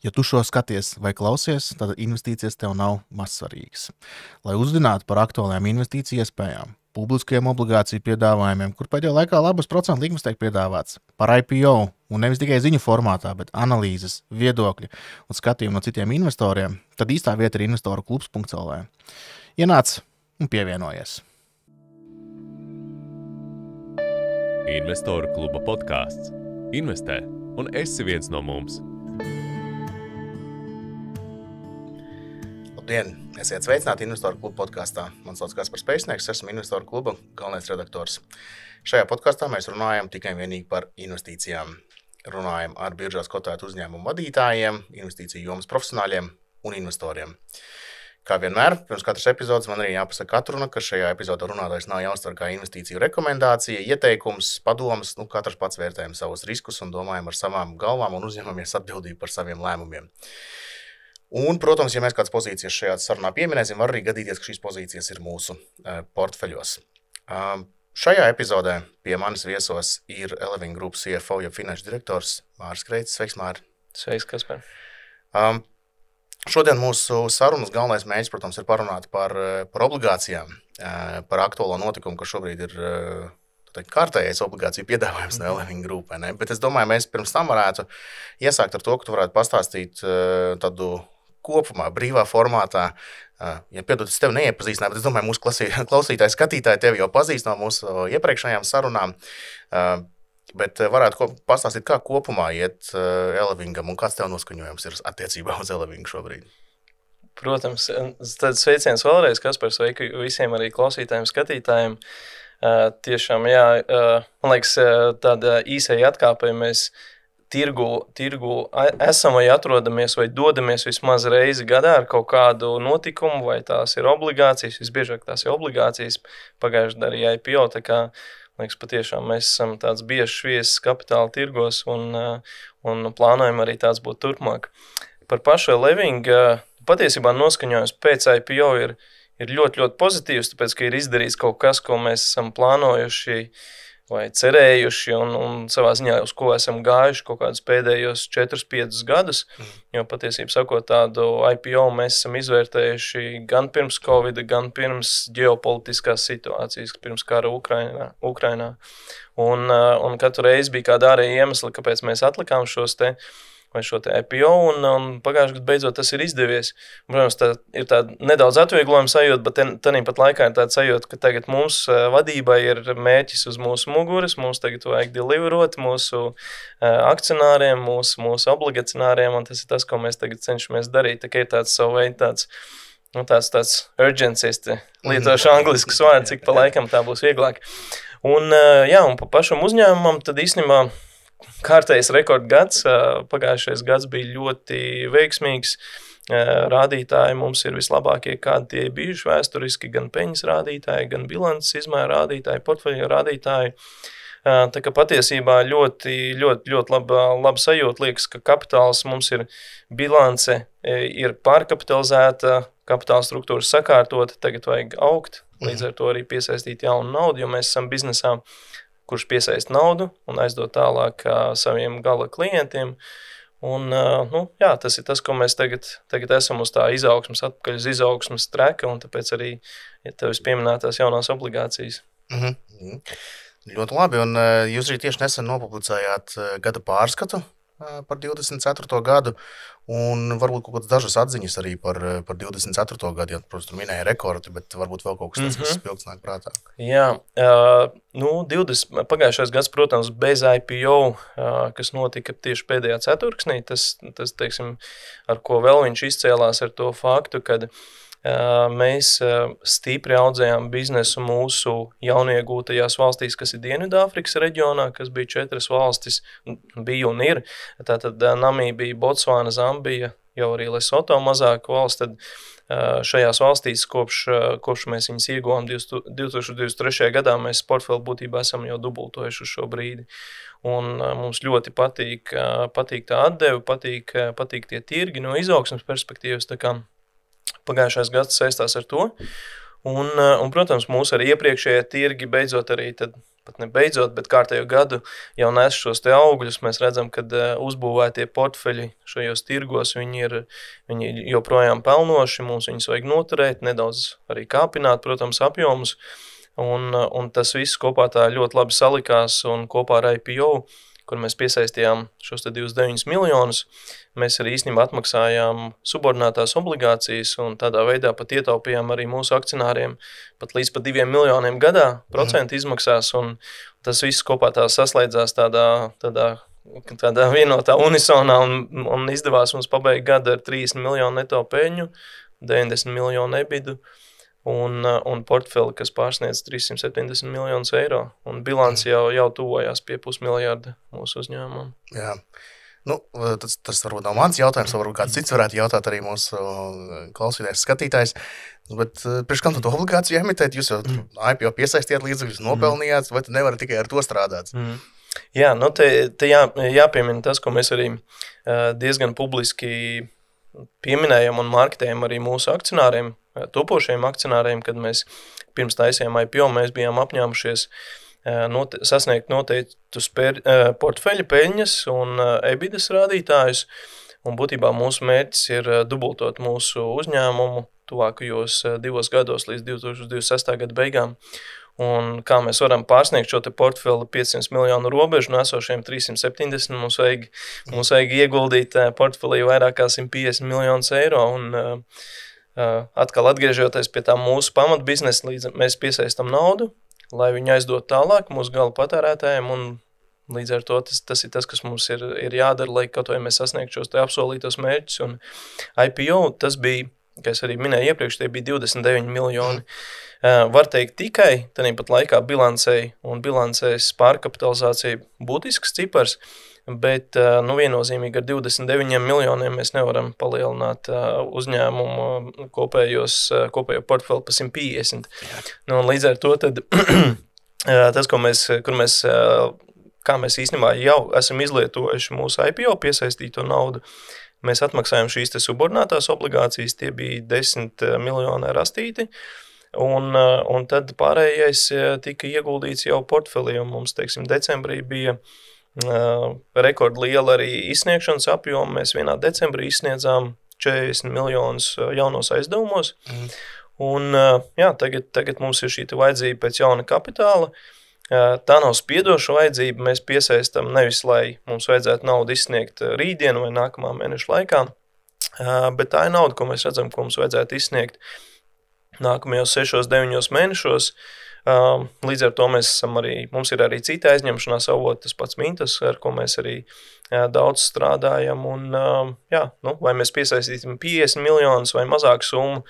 Ja tu šo skaties vai klausies, tad investīcijas tev nav mazsvarīgas. Lai uzzinātu par aktuālajām investīciju iespējām, publiskajiem obligāciju piedāvājumiem, kur pēdējā laikā labas procentu likmes tiek piedāvāts, par IPO un nevis tikai ziņu formātā, bet analīzes, viedokļi un skatījumu no citiem investoriem, tad īstā vieta ir investoruklubs.lv. Ienāc un pievienojies. Investoru kluba podkāsts. Investē, un esi viens no mums. Labdien! Esiet sveicināti Investoru kluba podkāstā. Man sauc Kaspars Pēcnieks, esmu Investoru kluba galvenais redaktors. Šajā podkāstā mēs runājam tikai un vienīgi par investīcijām. Runājam ar biržās kotētu uzņēmumu vadītājiem, investīciju jomas profesionāļiem un investoriem. Kā vienmēr, pirms katras epizodes man arī jāpasaka atruna, ka šajā epizodē runātājs nav jāuztver kā investīciju rekomendācija, ieteikums, padomas, katrs pats vērtējam savus riskus un domājam ar savām galvām un uzņemamies atbildību par saviem lēmumiem. Un, protams, ja mēs kādas pozīcijas šajā sarunā pieminēsim, var arī gadīties, ka šīs pozīcijas ir mūsu portfeļos. Šajā epizodē pie manis viesos ir Eleving Group CFO, ja finanšu direktors Māris Kreicis. Sveiks, Māri! Sveiks, Kaspar! Šodien mūsu sarunas galvenais mērķis, protams, ir parunāt par obligācijām, par aktuālo notikumu, ka šobrīd ir kārtējais obligāciju piedāvājums no Eleving Group. Bet es domāju, mēs pirms tam varētu iesākt ar to, ka tu varētu pastāstīt tādu kopumā, brīvā formātā. Ja piedod, es tevi neiepazīstināju, bet es domāju, mūsu klausītāji, skatītāji tevi jau pazīst no mūsu iepriekšējām sarunām. Bet varētu pastāstīt, kā kopumā iet Elevingam un kāds tev noskaņojums ir attiecībā uz Elevingu šobrīd? Protams, tad sveiciens vēlreiz, Kaspar, sveiki visiem arī klausītājiem, skatītājiem. Tiešām, jā, man liekas, tāda īsai atkāpai mēs tirgu esam vai atrodamies vai dodamies vismaz reizi gadā ar kaut kādu notikumu, vai tās ir obligācijas, visbiežāk tās ir obligācijas, pagājuši darīja IPO, tā kā liekas, patiešām mēs esam tāds biežs viesis kapitāla tirgos un plānojam arī tāds būt turpmāk. Par pašu Eleving patiesībā noskaņojums pēc IPO ir ļoti, ļoti pozitīvs, tāpēc, ka ir izdarīts kaut kas, ko mēs esam plānojuši vai cerējuši un savā ziņā uz ko esam gājuši kaut kādus pēdējos 4-5 gadus, jo patiesībā sakot tādu IPO mēs esam izvērtējuši gan pirms Covid, gan pirms ģeopolitiskās situācijas, pirms kara Ukrainā. Un katru reizi bija kāda ārēja iemesla, kāpēc mēs atlikām šo te IPO, un pagājušajā gadā beidzot tas ir izdevies. Protams, tā ir tāda nedaudz atvieglojuma sajūta, bet tāpat laikā ir tāda sajūta, ka tagad mums vadībai ir mērķis uz mūsu muguras, mums tagad vajag deliverot mūsu akcionāriem, mūsu obligacionāriem, un tas ir tas, ko mēs tagad cenšamies darīt. Tā kā ir tāds savu veidu tāds urgencies, lietošu angliskus vārdu, cik pa laikam tā būs vieglāk. Un pa pašam uzņēmumam tad īstenībā kārtējs rekordgads, pagājušais gads bija ļoti veiksmīgs, rādītāji mums ir vislabākie, kādi tie bijuši vēsturiski, gan peņas rādītāji, gan bilances izmēra rādītāji, portfeļu rādītāji. Tā kā patiesībā ļoti laba sajūta, liekas, ka kapitāls mums ir bilance, ir pārkapitalizēta, kapitāla struktūra sakārtota, tagad vajag augt, līdz ar to arī piesaistīt jaunu naudu, jo mēs esam biznesā, kurš piesaist naudu un aizdot tālāk saviem gala klientiem. Un, tas ir tas, ko mēs tagad esam uz tā atpakaļ uz izaugsmas treka, un tāpēc arī tevis pieminētās jaunās obligācijas. Ļoti labi, un jūs arī tieši nesen nopublicējāt gada pārskatu par 24. gadu, un varbūt kaut kādas dažas atziņas arī par 24. gadu, ja, protams, tur minēja rekordi, bet varbūt vēl kaut kas tāds, kas spilgts nāk prātā. Jā, pagājušais gads, protams, bez IPO, kas notika tieši pēdējā ceturksnī, tas, teiksim, ar ko vēl viņš izcēlās ar to faktu, kad mēs stipri audzējām biznesu mūsu jauniegūtajās valstīs, kas ir Dienvidāfrikas reģionā, kas bija 4 valstis, bija un ir. Tātad Namībija, Botsvāna, Zambija, jau arī Lesoto mazāk valsts, tad šajās valstīs, kopš mēs viņas ieguvām 2023. gadā, mēs portfeli būtībā esam jau dubultojuši uz šo brīdi. Un mums ļoti patīk tā atdeve, patīk tie tirgi no izaugsmes perspektīvas, tā kā pagājušais gads saistās ar to. Un, protams, mūsu arī iepriekšējie tirgi beidzot arī tad pat ne beidzot, bet kārtējo gadu jau nes šos te augļus. Mēs redzam, ka uzbūvētie portfeļi šajos tirgos, viņi joprojām pelnoši, mums viņus vajag noturēt, nedaudz arī kāpināt, protams, apjomus, un tas viss kopā tā ļoti labi salikās, un kopā ar IPO, kur mēs piesaistījām šos 29 miljonus, mēs arī īstenībā atmaksājām subordinātās obligācijas un tādā veidā pat ietaupījām arī mūsu akcionāriem pat līdz 2 miljoniem gadā procentu izmaksās, un tas viss kopā tā saslēdzās tādā vienotā unisonā un izdevās mums pabeigt gadu ar 30 miljonu neto peļņu, 90 miljonu ebidu, un portfeli, kas pārsniedz 370 miljonus eiro, un bilants jau tuvojās pie pusmiljārda mūsu uzņēmumam. Jā. Nu, tas varbūt nav mans jautājums, varbūt kāds cits varētu jautāt arī mūsu klausītājs, skatītājs, bet priekš kam tu to obligāciju emitēt, jūs jau IPO piesaistījāt līdzekļus, nopelnījāt, vai tu nevari tikai ar to strādāt? Jā, nu te jāpiemina tas, ko mēs arī diezgan publiski pieminējam un marketējam arī mūsu akcionāriem, topošajiem akcionāriem, kad mēs pirms taisījām IPO, mēs bijām apņēmušies sasniegt noteiktus portfeļa peļņas un ebidas rādītājus, un būtībā mūsu mērķis ir dubultot mūsu uzņēmumu tuvākajos 2 gados līdz 2026. Gada beigām. Un kā mēs varam pārsniegt šo te portfeli 500 miljonu robežu no esošiem 370, mums vajag ieguldīt portfelī vairāk kā 150 miljonus eiro, un atkal atgriežoties pie tā mūsu pamatbiznesa, līdz mēs piesaistam naudu, lai viņi aizdot tālāk mūsu gala patērētājiem, un līdz ar to tas ir tas, kas mums ir jādara, lai kaut vai mēs sasniegtu šos te apsolītos mērķus, un IPO tas bija, kā es arī minēju iepriekš, tie bija 29 miljoni. Var teikt tikai, tāpat laikā bilancēs pārkapitalizācija būtisks cipars, bet viennozīmīgi ar 29 miljoniem mēs nevaram palielināt uzņēmumu kopējo portfeli pa 150. Nu, un līdz ar to tad tas, kā mēs īstenībā jau esam izlietojuši mūsu IPO piesaistīto naudu, mēs atmaksājam šīs te subordinātās obligācijas, tie bija 10 miljoni rastīti, un tad pārējais tika ieguldīts jau portfelī, un mums, teiksim, decembrī bija rekordliela arī izsniegšanas apjoma. Mēs vienā decembrī izsniedzām 40 miljonus jaunos aizdevumos, un jā, tagad mums ir šī vajadzība pēc jauna kapitāla. Tā nav spiedoša vajadzība, mēs piesaistam nevis, lai mums vajadzētu naudu izsniegt rītdienu vai nākamā mēneša laikā, bet tā ir nauda, ko mēs redzam, ko mums vajadzētu izsniegt nākamajos 6-9 mēnešos. Līdz ar to mums ir arī cita aizņemšanās avoti, tas pats Mintas, ar ko mēs arī daudz strādājam, un vai mēs piesaistīsim 50 miljonus vai mazāku summu,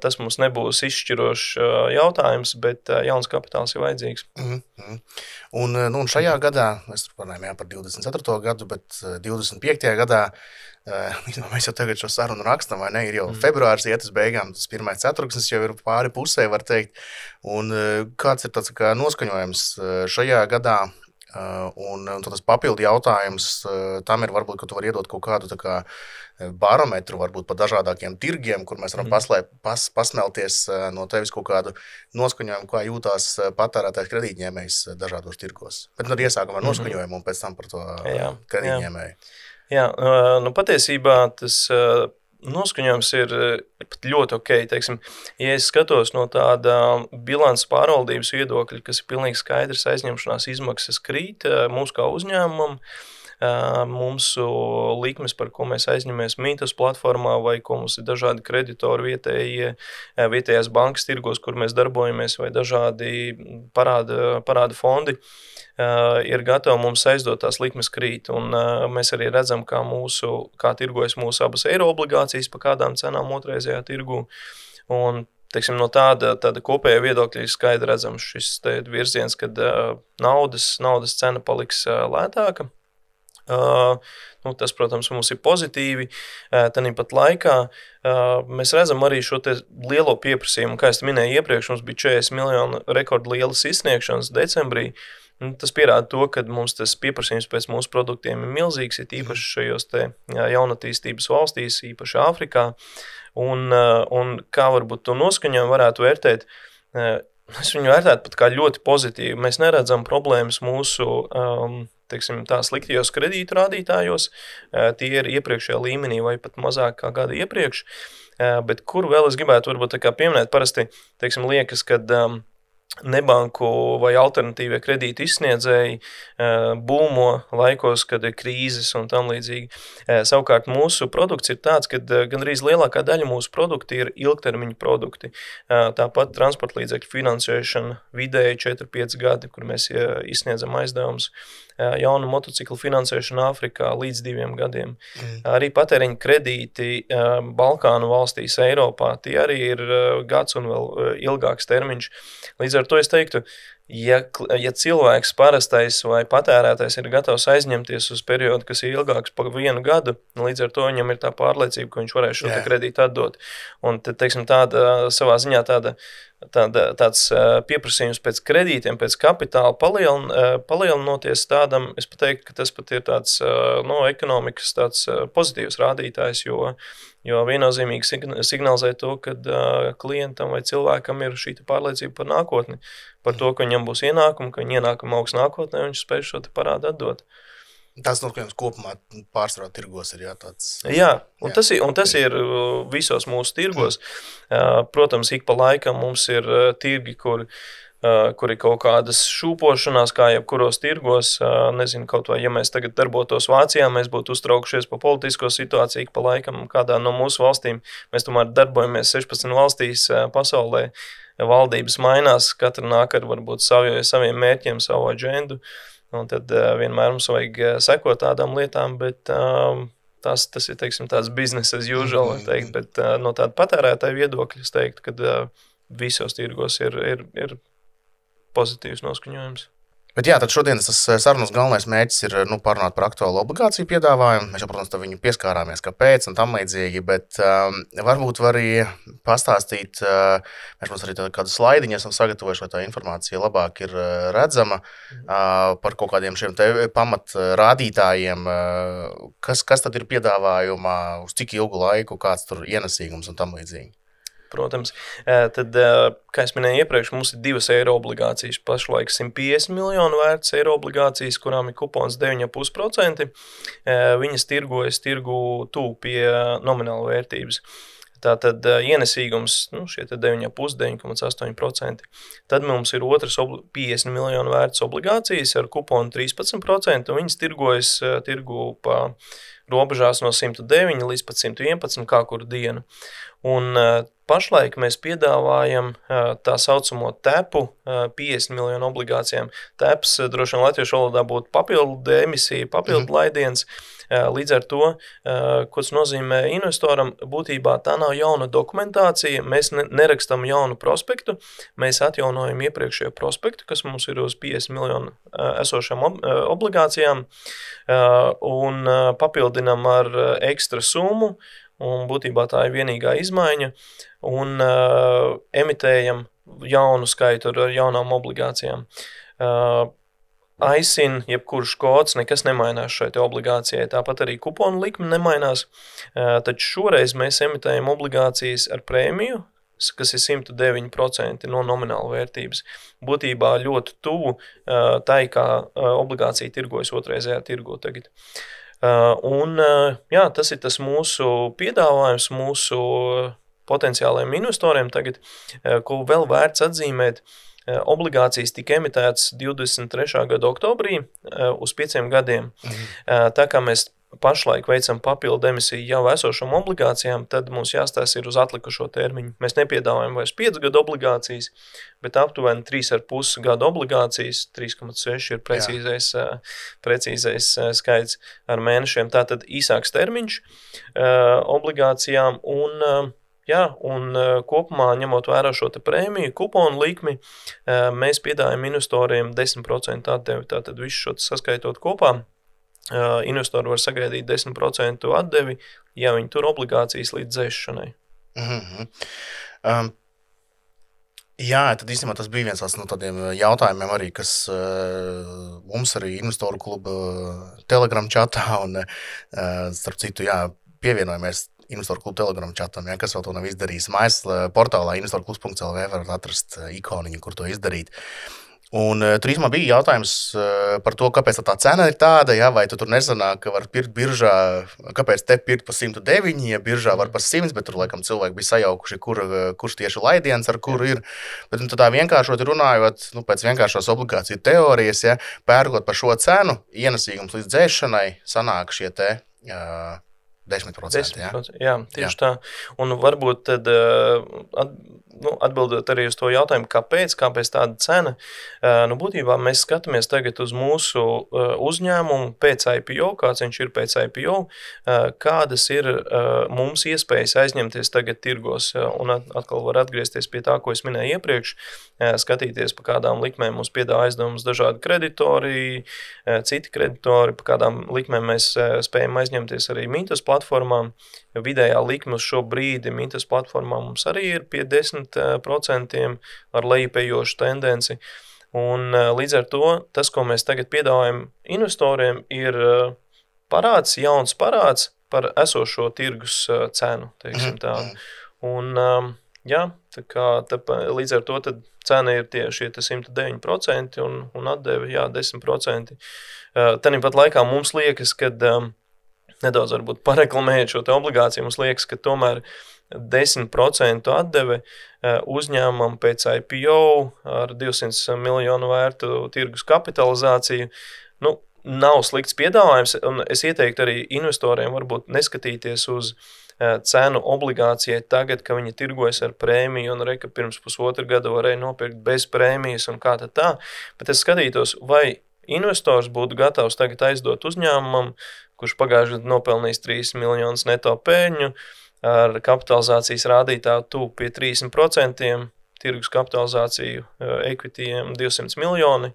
tas mums nebūs izšķirošs jautājums, bet jauns kapitāls ir vajadzīgs. Un šajā gadā, mēs runājam par 24. gadu, bet 25. gadā, mēs jau tagad šo sarunu rakstam, vai ne, ir jau februārs iet uz beigām, tas 1. ceturksnis jau ir pāri pusē, var teikt. Un kāds ir tāds kā noskaņojums šajā gadā, un tas papildu jautājums, tam ir varbūt, ka tu vari iedot kaut kādu tā kā barometru, varbūt pa dažādākiem tirgiem, kur mēs varam pasmelties no tevis kaut kādu noskaņojumu, kā jūtās patērētājs kredītņēmējs dažādos tirgos. Bet tad iesākam ar noskaņojumu un pēc tam par to kredītņēmēju. Jā, patiesībā tas noskaņojums ir pat ļoti ok. Teiksim, ja es skatos no tāda bilances pārvaldības viedokļa, kas ir pilnīgi skaidrs, aizņemšanās izmaksas krīt mūsu kā uzņēmumam, mūsu likmes, par ko mēs aizņemamies Mintas platformā, vai ko mums ir dažādi kreditori vietējās bankas tirgos, kur mēs darbojamies, vai dažādi parāda fondi, ir gatavi mums aizdot tās likmes krīt. Un mēs arī redzam, kā tirgojas mūsu abas eiro obligācijas, pa kādām cenām otrreizējā tirgu. Un teiksim, no tāda kopējā viedokļa ir skaidri redzams šis virziens, kad naudas cena paliks lētāka. Tas, protams, mums ir pozitīvi. Tāpat laikā mēs redzam arī šo te lielo pieprasījumu. Kā es minēju iepriekš, mums bija 40 miljonu rekordlielas izsniegšanas decembrī. Tas pierāda to, ka mums tas pieprasījums pēc mūsu produktiem ir milzīgs, ir īpaši šajos te jaunatīstības valstīs, īpaši Āfrikā. Un kā varbūt to noskaņojumu varētu vērtēt, Es viņu vērtētu pat kā ļoti pozitīvu. Mēs neredzam problēmas mūsu teiksim, tā sliktajos kredītu rādītājos. Tie ir iepriekšējā līmenī vai pat mazāk kā gada iepriekš. Bet kur vēl es gribētu varbūt tā kā pieminēt, parasti teiksim, liekas, kad nebanku vai alternatīvie kredīti izsniedzēji būmo laikos, kad ir krīzes un tam līdzīgi. Savukārt mūsu produkts ir tāds, ka gandrīz lielākā daļa mūsu produkti ir ilgtermiņa produkti. Tāpat transporta līdzekļu finansēšana vidēji 4-5 gadi, kur mēs izsniedzam aizdevumus. Jaunu motociklu finansēšana Āfrikā līdz 2 gadiem. Arī patēriņa kredīti Balkānu valstīs, Eiropā, tie arī ir gads un vēl ilgāks termiņš. Līdz ar to es teiktu, ja cilvēks parastais vai patērētais ir gatavs aizņemties uz periodu, kas ir ilgāks par 1 gadu, līdz ar to viņam ir tā pārliecība, ka viņš varēs šo kredītu atdot. Un tad, teiksim, tāda savā ziņā tāds pieprasījums pēc kredītiem, pēc kapitāla palielinoties tādam, es pat teiktu, ka tas pat ir tāds ekonomikas tāds pozitīvs rādītājs, jo viennozīmīgi signalizē to, ka klientam vai cilvēkam ir šī pārliecība par nākotni, par to, ka viņam būs ienākumi, ka viņa ienākuma augs nākotnē, viņš spēj šo parādu atdot. Tas noskaņojums kopumā pārsvarā tirgos ir tāds. Jā, un tas ir visos mūsu tirgos. Protams, ik pa laikam mums ir tirgi, kur ir kaut kādas šūpošanās, kā jebkuros tirgos. Nezinu, kaut vai, ja mēs tagad darbotos Vācijā, mēs būtu uztraukušies pa politisko situāciju, ik pa laikam kādā no mūsu valstīm. Mēs tomēr darbojamies 16 valstīs pasaulē. Valdības mainās, katra nāk ar varbūt saviem mērķiem, savu agendu. Un tad vienmēr mums vajag sekot tādām lietām, bet tas ir, teiksim, tāds business as usual, teikt, bet no tāda patērētāja viedokļa es teiktu, ka visos tirgos ir pozitīvs noskaņojums. Bet jā, tad šodienas sarunas galvenais mērķis ir parunāt par aktuālu obligāciju piedāvājumu. Mēs jau, protams, viņu pieskārāmies, kāpēc un tam līdzīgi, bet varbūt var arī pastāstīt, mēs mums arī kādu slaidiņu esam sagatavojuši, lai tā informācija labāk ir redzama par kaut kādiem šiem te pamatrādītājiem, kas tad ir piedāvājumā, uz cik ilgu laiku, kāds tur ienesīgums un tam līdzīgi. Protams. Tad, kā es minēju iepriekš, mums ir 2 eiro obligācijas, pašlaik 150 miljonu vērts eiro obligācijas, kurām ir kupons 9,5%. Viņas tirgojas tuvu pie nomināla vērtības. Tātad ienesīgums, šie 9,5, 9,8%. Tad mums ir otrs 50 miljonu vērts obligācijas ar kuponu 13%, un viņas tirgu pa robežās no 109 līdz pat 111 kā kuru dienu. Un pašlaik mēs piedāvājam tā saucamo tepu 50 miljonu obligācijām. Teps droši vien latviešu valodā būtu papildu emisija, papildu laidiens. Līdz ar to, ko tas nozīmē investoram, būtībā tā nav jauna dokumentācija, mēs nerakstam jaunu prospektu, mēs atjaunojam iepriekšējo prospektu, kas mums ir uz 50 miljonu esošām obligācijām, un papildinam ar ekstra summu, un būtībā tā ir vienīgā izmaiņa, un emitējam jaunu skaitu ar jaunām obligācijām. AISIN, jebkurš kods, nekas nemainās šai obligācijai, tāpat arī kuponu likme nemainās, taču šoreiz mēs emitējam obligācijas ar prēmiju, kas ir 109% no nomināla vērtības. Būtībā ļoti tuvu tai, kā obligācija tirgojas otrreizējā tirgu tagad. Un jā, tas ir tas mūsu piedāvājums mūsu potenciālajiem investoriem tagad, ko vēl vērts atzīmēt. Obligācijas tika emitētas 23. gada oktobrī uz 5 gadiem. Tā kā mēs pašlaik veicam papildu emisiju jau esošām obligācijām, tad mums jāstāsta ir uz atlikušo termiņu. Mēs nepiedāvājam vairs 5 gadu obligācijas, bet aptuveni 3,5 gadu obligācijas, 3,6 ir precīzais skaits ar mēnešiem. Tātad īsāks termiņš obligācijām un kopumā, ņemot vērā šo te prēmiju, kuponu likmi, mēs piedāvājam investoriem 10% atdevi. Tātad visu šo saskaitot kopā, investori var sagaidīt 10% atdevi, ja viņi tur obligācijas līdz dzēšanai. Jā, tad īstenībā tas bija viens no tādiem jautājumiem arī, kas mums arī investoru kluba Telegram čatā un starp citu, jā, pievienojamies Investoru klubu Telegram čatam, ja, kas vēl to nav izdarījis. Mājas portālā investorklubs.lv varat atrast ikoniņu, kur to izdarīt. Un tur īstenībā bija jautājums par to, kāpēc tā cena ir tāda, ja, vai tu tur nesanāk, ka var pirkt biržā, kāpēc te pirkt par 109, ja biržā var par 100, bet tur laikam cilvēki bija sajaukuši, kurš tieši laidiens ar kuru ir. Bet nu, tā vienkāršot runājot, pēc vienkāršos obligāciju teorijas, ja, pērkot par šo cenu, ienesīgums līdz dzēšanai sanāk šie te 10%. Jā, tieši tā. Un varbūt tad, atbildot arī uz to jautājumu, kāpēc tāda cena, būtībā mēs skatāmies tagad uz mūsu uzņēmumu pēc IPO, kāds viņš ir pēc IPO, kādas ir mums iespējas aizņemties tagad tirgos, un atkal var atgriezties pie tā, ko es minēju iepriekš, skatīties, pa kādām likmēm mums piedāvā aizdevumus dažādi kreditori, citi kreditori, pa kādām likmēm mēs spējam aizņemties arī Mintos platformām. Vidējā likme uz šo brīdi Mintos platformā mums arī ir pie 10% ar lejupējošu tendenci. Un līdz ar to tas, ko mēs tagad piedāvājam investoriem, ir parāds, jauns parāds par esošo tirgus cenu, teiksim tā. Un līdz ar to tad cena ir šie 109% un atdeve, 10%. Tāpat laikā mums liekas, ka nedaudz varbūt pareklamējot šo te obligāciju, mums liekas, ka tomēr 10% atdeve uzņēmumam pēc IPO ar 200 miljonu vērtu tirgus kapitalizāciju, nav slikts piedāvājums, un es ieteiktu arī investoriem varbūt neskatīties uz cenu obligācijai tagad, ka viņi tirgojas ar prēmiju un ka pirms pusotru gada varēja nopirkt bez prēmijas un kā tad tā, bet es skatītos, vai investors būtu gatavs tagad aizdot uzņēmumam, kurš pagājušajā gadā nopelnījis 3 miljonus neto pēļņu, ar kapitalizācijas rādītāju tuvu pie 30%, tirgus kapitalizāciju equityiem 200 miljoni,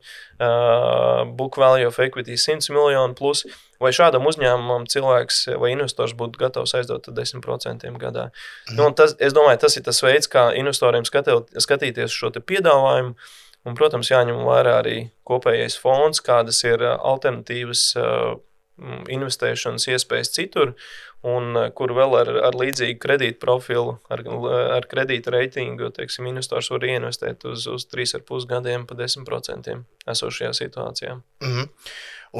book value of equity 100 miljoni plus, vai šādam uzņēmumam cilvēks vai investors būtu gatavs aizdot 10% gadā. Es domāju, tas ir tas veids, kā investoriem skatīties šo te piedāvājumu, un, protams, jāņem vērā arī kopējais fonds, kādas ir alternatīvas investēšanas iespējas citur, un kur vēl ar līdzīgu kredītu profilu, ar kredīta reitingu, teiksim, investors var ieinvestēt uz 3,5 gadiem pa 10% esošajā situācijā.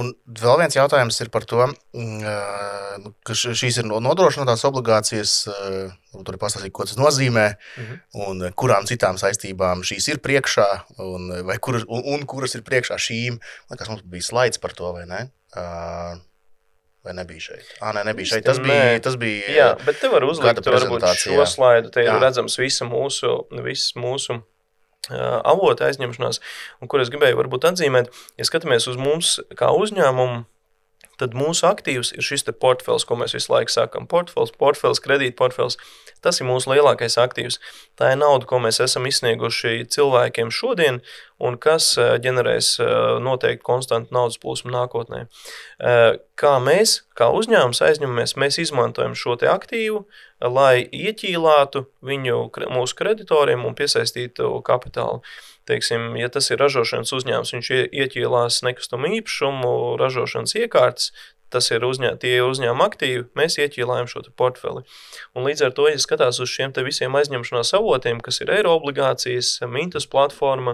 Un vēl viens jautājums ir par to, ka šīs ir nodrošinātās obligācijas, tur ir pastāstīt, ko tas nozīmē, un kurām citām saistībām šīs ir priekšā, un kuras ir priekšā šīm. Kas mums bija slaids par to, vai ne? Vai nebija šeit? Nē, nebija šeit. Tas bija jā, bet te var uzlikt varbūt šo slaidu. Te ir redzams visas mūsu avota aizņemšanās, un kur es gribēju varbūt atzīmēt, ja skatāmies uz mums kā uzņēmumu, tad mūsu aktīvs ir šis te portfels, ko mēs visu laiku sākam. Portfels, kredīt portfels, tas ir mūsu lielākais aktīvs. Tā ir nauda, ko mēs esam izsnieguši cilvēkiem šodien, un kas ģenerēs noteikti konstantu naudas plūsmu nākotnē. Kā mēs, kā uzņēmums aizņemamies, mēs izmantojam šo te aktīvu, lai ieķīlātu mūsu kreditoriem un piesaistītu kapitālu. Teiksim, ja tas ir ražošanas uzņēmums, viņš ieķīlās nekustamu īpašumu, ražošanas iekārtas, tie ir uzņēmuma aktīvi, mēs ieķīlājam šo te portfeli. Un līdz ar to, ja skatās uz šiem te visiem aizņemšanās avotiem, kas ir eiro obligācijas, Mintos platforma,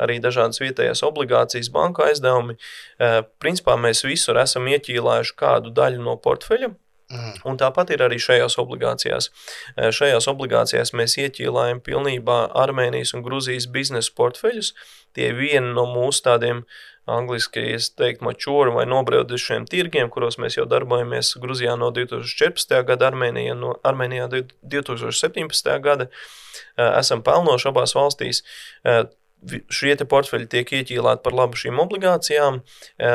arī dažādas vietējās obligācijas, banku aizdevumi, principā mēs visur esam ieķīlājuši kādu daļu no portfeļa, un tāpat ir arī šajās obligācijās. Šajās obligācijās mēs ieķīlājam pilnībā Armēnijas un Gruzijas biznesa portfeļus. Tie ir vieni no mūsu tādiem angliski, es teiktu, mature vai nobraudušiem tirgiem, kuros mēs jau darbojamies Gruzijā no 2014. gada, Armēnijā 2017. gada. Esam pelnoši abās valstīs. Šie te portfeļi tiek ieķīlāti par labu šīm obligācijām.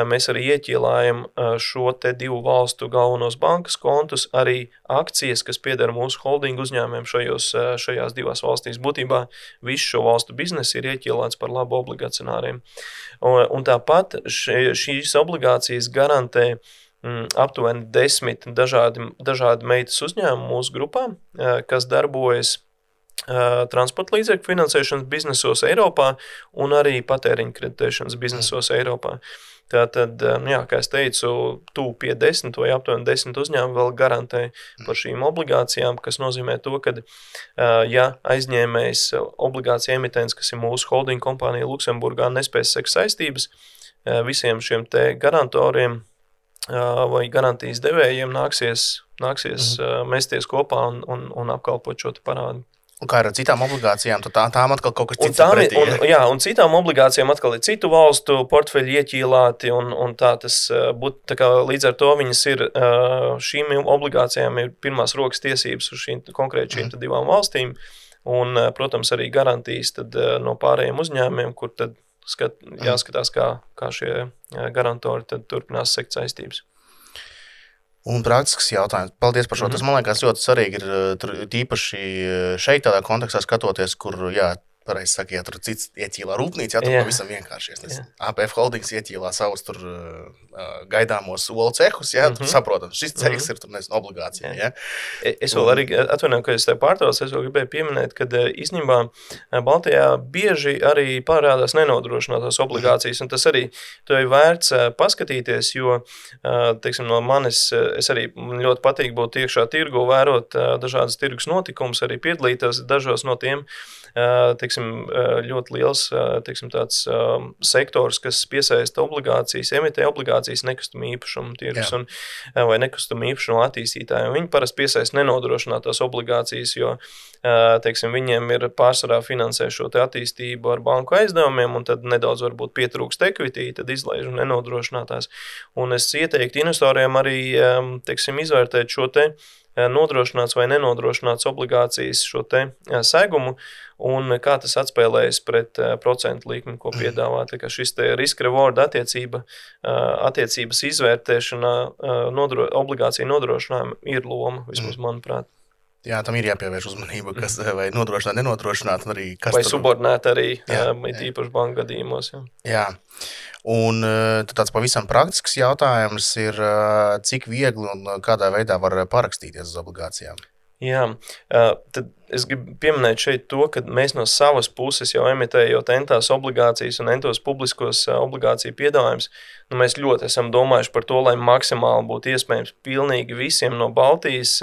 Mēs arī ieķīlājam šo te divu valstu galvenos bankas kontus, arī akcijas, kas pieder mūsu holdingu uzņēmumiem šajās divās valstīs. Būtībā visu šo valstu biznesu ir ieķīlāts par labu obligacionāriem. Un tāpat šīs obligācijas garantē aptuveni 10 dažādi meitas uzņēmumu mūsu grupā, kas darbojas transporta līdzekļu finansēšanas biznesos Eiropā un arī patēriņa kreditēšanas biznesos Eiropā. Tātad, kā es teicu, tuvu pie 10 vai aptuveni 10 uzņēmumi vēl garantē par šīm obligācijām, kas nozīmē to, ka, ja aizņēmējs obligācija emitents, kas ir mūsu holding kompānija Luksemburgā, nespēs sekt saistības, visiem šiem te garantoriem vai garantijas devējiem nāksies mesties kopā un apkalpot šo te parādu. Un kā ar citām obligācijām, tad tām atkal kaut kas cits pretī. Un citām obligācijām atkal ir citu valstu portfeļi ieķīlāti, un tā tas būtu, tā kā līdz ar to viņas ir, šīm obligācijām ir pirmās rokas tiesības uz konkrēti šīm divām valstīm, un, protams, arī garantijas tad no pārējiem uzņēmumiem, kur tad jāskatās, kā šie garantori tad turpinās sekt saistības. Un praktisks jautājums. Paldies par šo. Tas, man liekas, ļoti svarīgi ir tīpaši šeit tādā kontekstā skatoties, kur, pareizi saka, ja tur cits ieķīlā rūpnīca, tur pavisam vienkārši. APF Holdings ieķīlā savus tur gaidāmos olu cehus, tur saprotam, šis cehs ir tur obligācija. Es vēl arī, atvainoju, ka es tev pārtraucu, es vēl gribēju pieminēt, ka īstenībā Baltijā bieži arī parādās nenodrošinātās obligācijas, un tas arī to ir vērts paskatīties, jo, teiksim, no manis, es arī ļoti patīk būt iekšā tirgu, vērot dažādas tirgus notikumus, arī piedalīties dažos no tiem, teiksim, ļoti liels tāds sektors, kas piesaista obligācijas, emitē obligācijas nekustamā īpašuma tirgus vai nekustamā īpašuma attīstītāji. Viņi parasti piesaista nenodrošinātās obligācijas, jo teiksim, viņiem ir pārsvarā finansē šo te attīstību ar banku aizdevumiem, un tad nedaudz varbūt pietrūkst equity, tad izlaiž nenodrošinātās. Un es ieteiktu investoriem arī, teiksim, izvērtēt šo te nodrošināts vai nenodrošināts obligācijas šo te segumu un kā tas atspēlējas pret procentu likmi, ko piedāvā. Tā kā šis te risk-reward attiecības izvērtēšana obligāciju nodrošinājuma ir loma, vismaz manuprāt. Jā, tam ir jāpievērš uzmanība, kas vai nodrošināt, nenodrošināt, un arī kas vai subordinēt arī, īpaši banku gadījumos. Jā. Un tāds pavisam praktisks jautājums ir, cik viegli un kādā veidā var parakstīties uz obligācijām? Jā, tad es gribu pieminēt šeit to, ka mēs no savas puses jau emitējot entās obligācijas un entos publiskos obligāciju piedāvājums, mēs ļoti esam domājuši par to, lai maksimāli būtu iespējams pilnīgi visiem no Baltijas,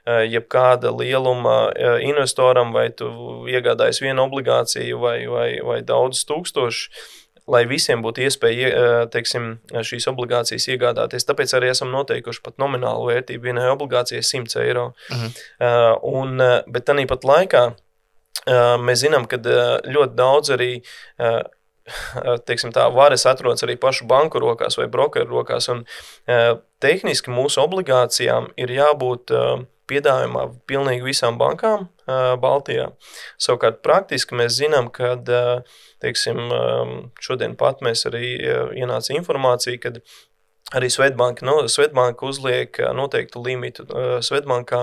jebkāda lieluma investoram, vai tu iegādājies vienu obligāciju vai daudz tūkstoši, lai visiem būtu iespēja, teiksim, šīs obligācijas iegādāties. Tāpēc arī esam noteikuši pat nominālu vērtību vienai obligācijai 100 eiro. Bet tāpat laikā mēs zinām, ka ļoti daudz arī, teiksim tā, varas atrodas arī pašu banku rokās vai brokeru rokās, un tehniski mūsu obligācijām ir jābūt piedāvājumā pilnīgi visām bankām Baltijā. Savukārt praktiski mēs zinām, ka, teiksim, šodien pat mēs arī ienāca informācija, kad arī Svetbanka uzliek noteiktu limitu. Svetbankā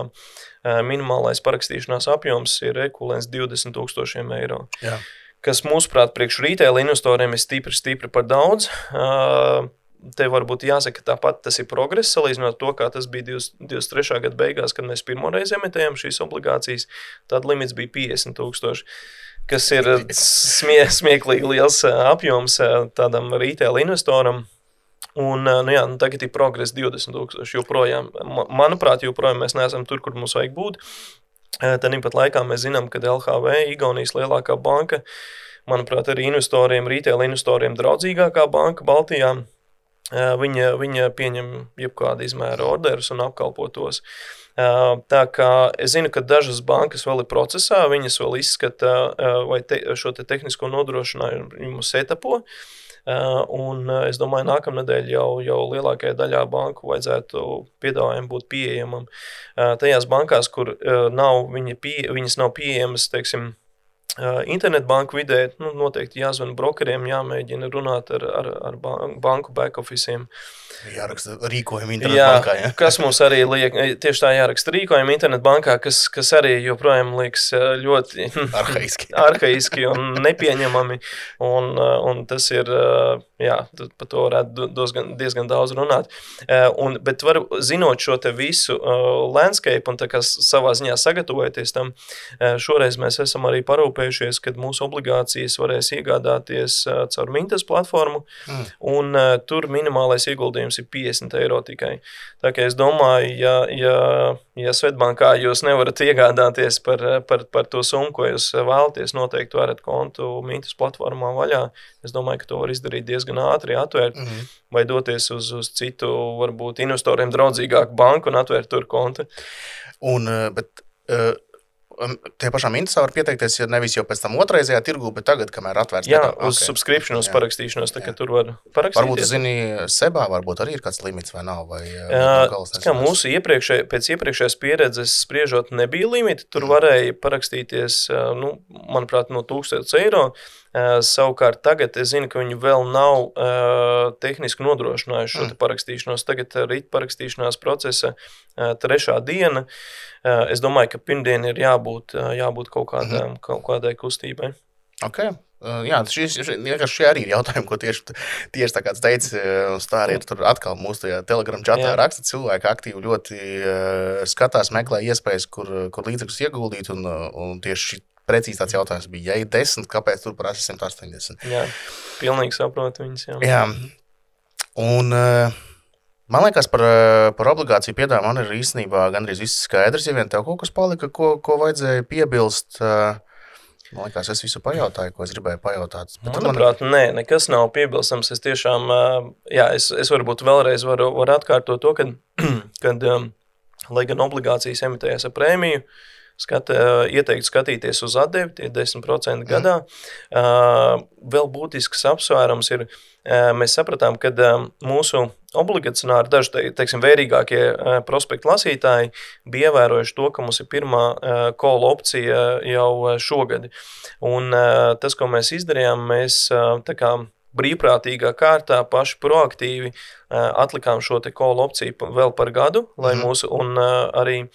minimālais parakstīšanās apjoms ir ekvivalents 20,000 eiro. Jā. Kas mūsuprāt priekš retail investoriem ir stipri par daudz. Te varbūt jāsaka, tāpat tas ir progress, salīdzinot to, kā tas bija 23. gada beigās, kad mēs pirmoreiz emitējām šīs obligācijas, tad limits bija 50,000, kas ir smieklīgi liels apjoms tādam retail investoram. Un, tagad ir progress 20,000 joprojām. Manuprāt, joprojām mēs neesam tur, kur mums vajag būt. Tāpat laikā mēs zinām, ka LHV, Igaunijas lielākā banka, manuprāt, arī investoriem, retail investoriem draudzīgākā banka Baltijā, viņa pieņem jebkādu izmēru orderus un apkalpo tos. Tā kā es zinu, ka dažas bankas vēl ir procesā, viņas vēl izskata vai šo te tehnisko nodrošinājumu setapo, un es domāju, nākamnedēļ jau lielākajai daļā banku vajadzētu piedāvājumu būt pieejamam. Tajās bankās, kur viņas nav pieejamas, teiksim, internetbanku vidē, noteikti jāzvana brokeriem, jāmēģina runāt ar banku back-officiem. Jāraksta rīkojumi internetbankā, ja? Kas mums arī liek, tieši tā jāraksta rīkojumi internetbankā, kas arī joprojām liekas ļoti arhaiski un nepieņemami, un tas ir, par to varētu diezgan daudz runāt. Bet zinot šo te visu landscape un tā kā savā ziņā sagatavojoties tam, šoreiz mēs esam arī parūpējušies norūpējušies, kad mūsu obligācijas varēs iegādāties caur Mintas platformu, un tur minimālais ieguldījums ir 50 eiro tikai. Tā kā es domāju, ja Svetbankā jūs nevarat iegādāties par to summu, ko jūs vēlaties, noteikti varat kontu Mintas platformā vaļā. Es domāju, ka to var izdarīt diezgan ātri, atvērt, vai doties uz citu, varbūt investoriem draudzīgāku banku un atvērt tur kontu. Bet tie pašām Mintasā var pieteikties, ja nevis jau pēc tam otraizajā tirgū, bet tagad, kamēr atvērts. Jā, uz subscription, uz parakstīšanos, tā kā tur var parakstīties. Varbūt, zini, Sebā varbūt arī ir kāds limits vai nav? Kā mūsu pēc iepriekšējās pieredzes spriežot nebija limiti, tur varēja parakstīties, manuprāt, no 1000 eiro. Savukārt tagad es zinu, ka viņi vēl nav tehniski nodrošinājuši šo parakstīšanos. Tagad rīt parakstīšanās procesa 3. diena. Es domāju, ka pirmdien ir jābūt kaut kādai kustībai. Okay. Jā, šie arī ir jautājumi, ko tieši tā kāds teica, stāriet tur atkal mūsu tajā Telegram čatā raksta cilvēki aktīvi ļoti skatās, meklē iespējas, kur līdzekļus ieguldīt, un tieši precīzi tāds jautājums bija, ja ir 10, kāpēc tur prasa 180? Jā, pilnīgi saprotu viņus, jā. Jā, un man liekas par obligāciju piedāvājumu man ir īstenībā gandrīz viss skaidrs, ja vien tev kaut kas palika, ko vajadzēja piebilst. Man liekas, es visu pajautāju, ko es gribēju pajautāt. Manuprāt, nekas nav piebilstams. Es tiešām, es varbūt vēlreiz varu atkārtot to, kad lai gan obligācijas emitējas ar prēmiju, ieteikt skatīties uz atdevi, tie 10% gadā. Vēl būtisks apsvērums ir, mēs sapratām, ka mūsu obligacionāri, daži, teiksim, vērīgākie prospektu lasītāji bija ievērojuši to, ka mums ir pirmā call opcija jau šogad. Un tas, ko mēs izdarījām, mēs tā kā brīvprātīgā kārtā paši proaktīvi atlikām šo te call opciju vēl par gadu, lai mūsu, un arī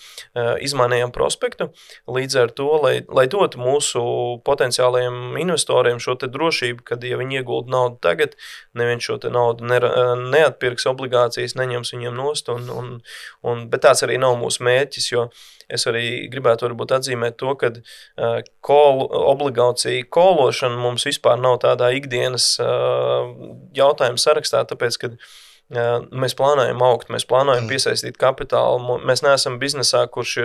izmainījām prospektu, līdz ar to, lai dotu mūsu potenciālajiem investoriem šo te drošību, kad, ja viņi iegulda naudu tagad, neviens šo te naudu neatpirks obligācijas, neņems viņiem nost, bet tāds arī nav mūsu mērķis, jo es arī gribētu varbūt atzīmēt to, ka obligāciju kološana mums vispār nav tādā ikdienas jautājuma sarakstā, tāpēc, ka mēs plānojam augt, mēs plānojam piesaistīt kapitālu. Mēs neesam biznesā, kurš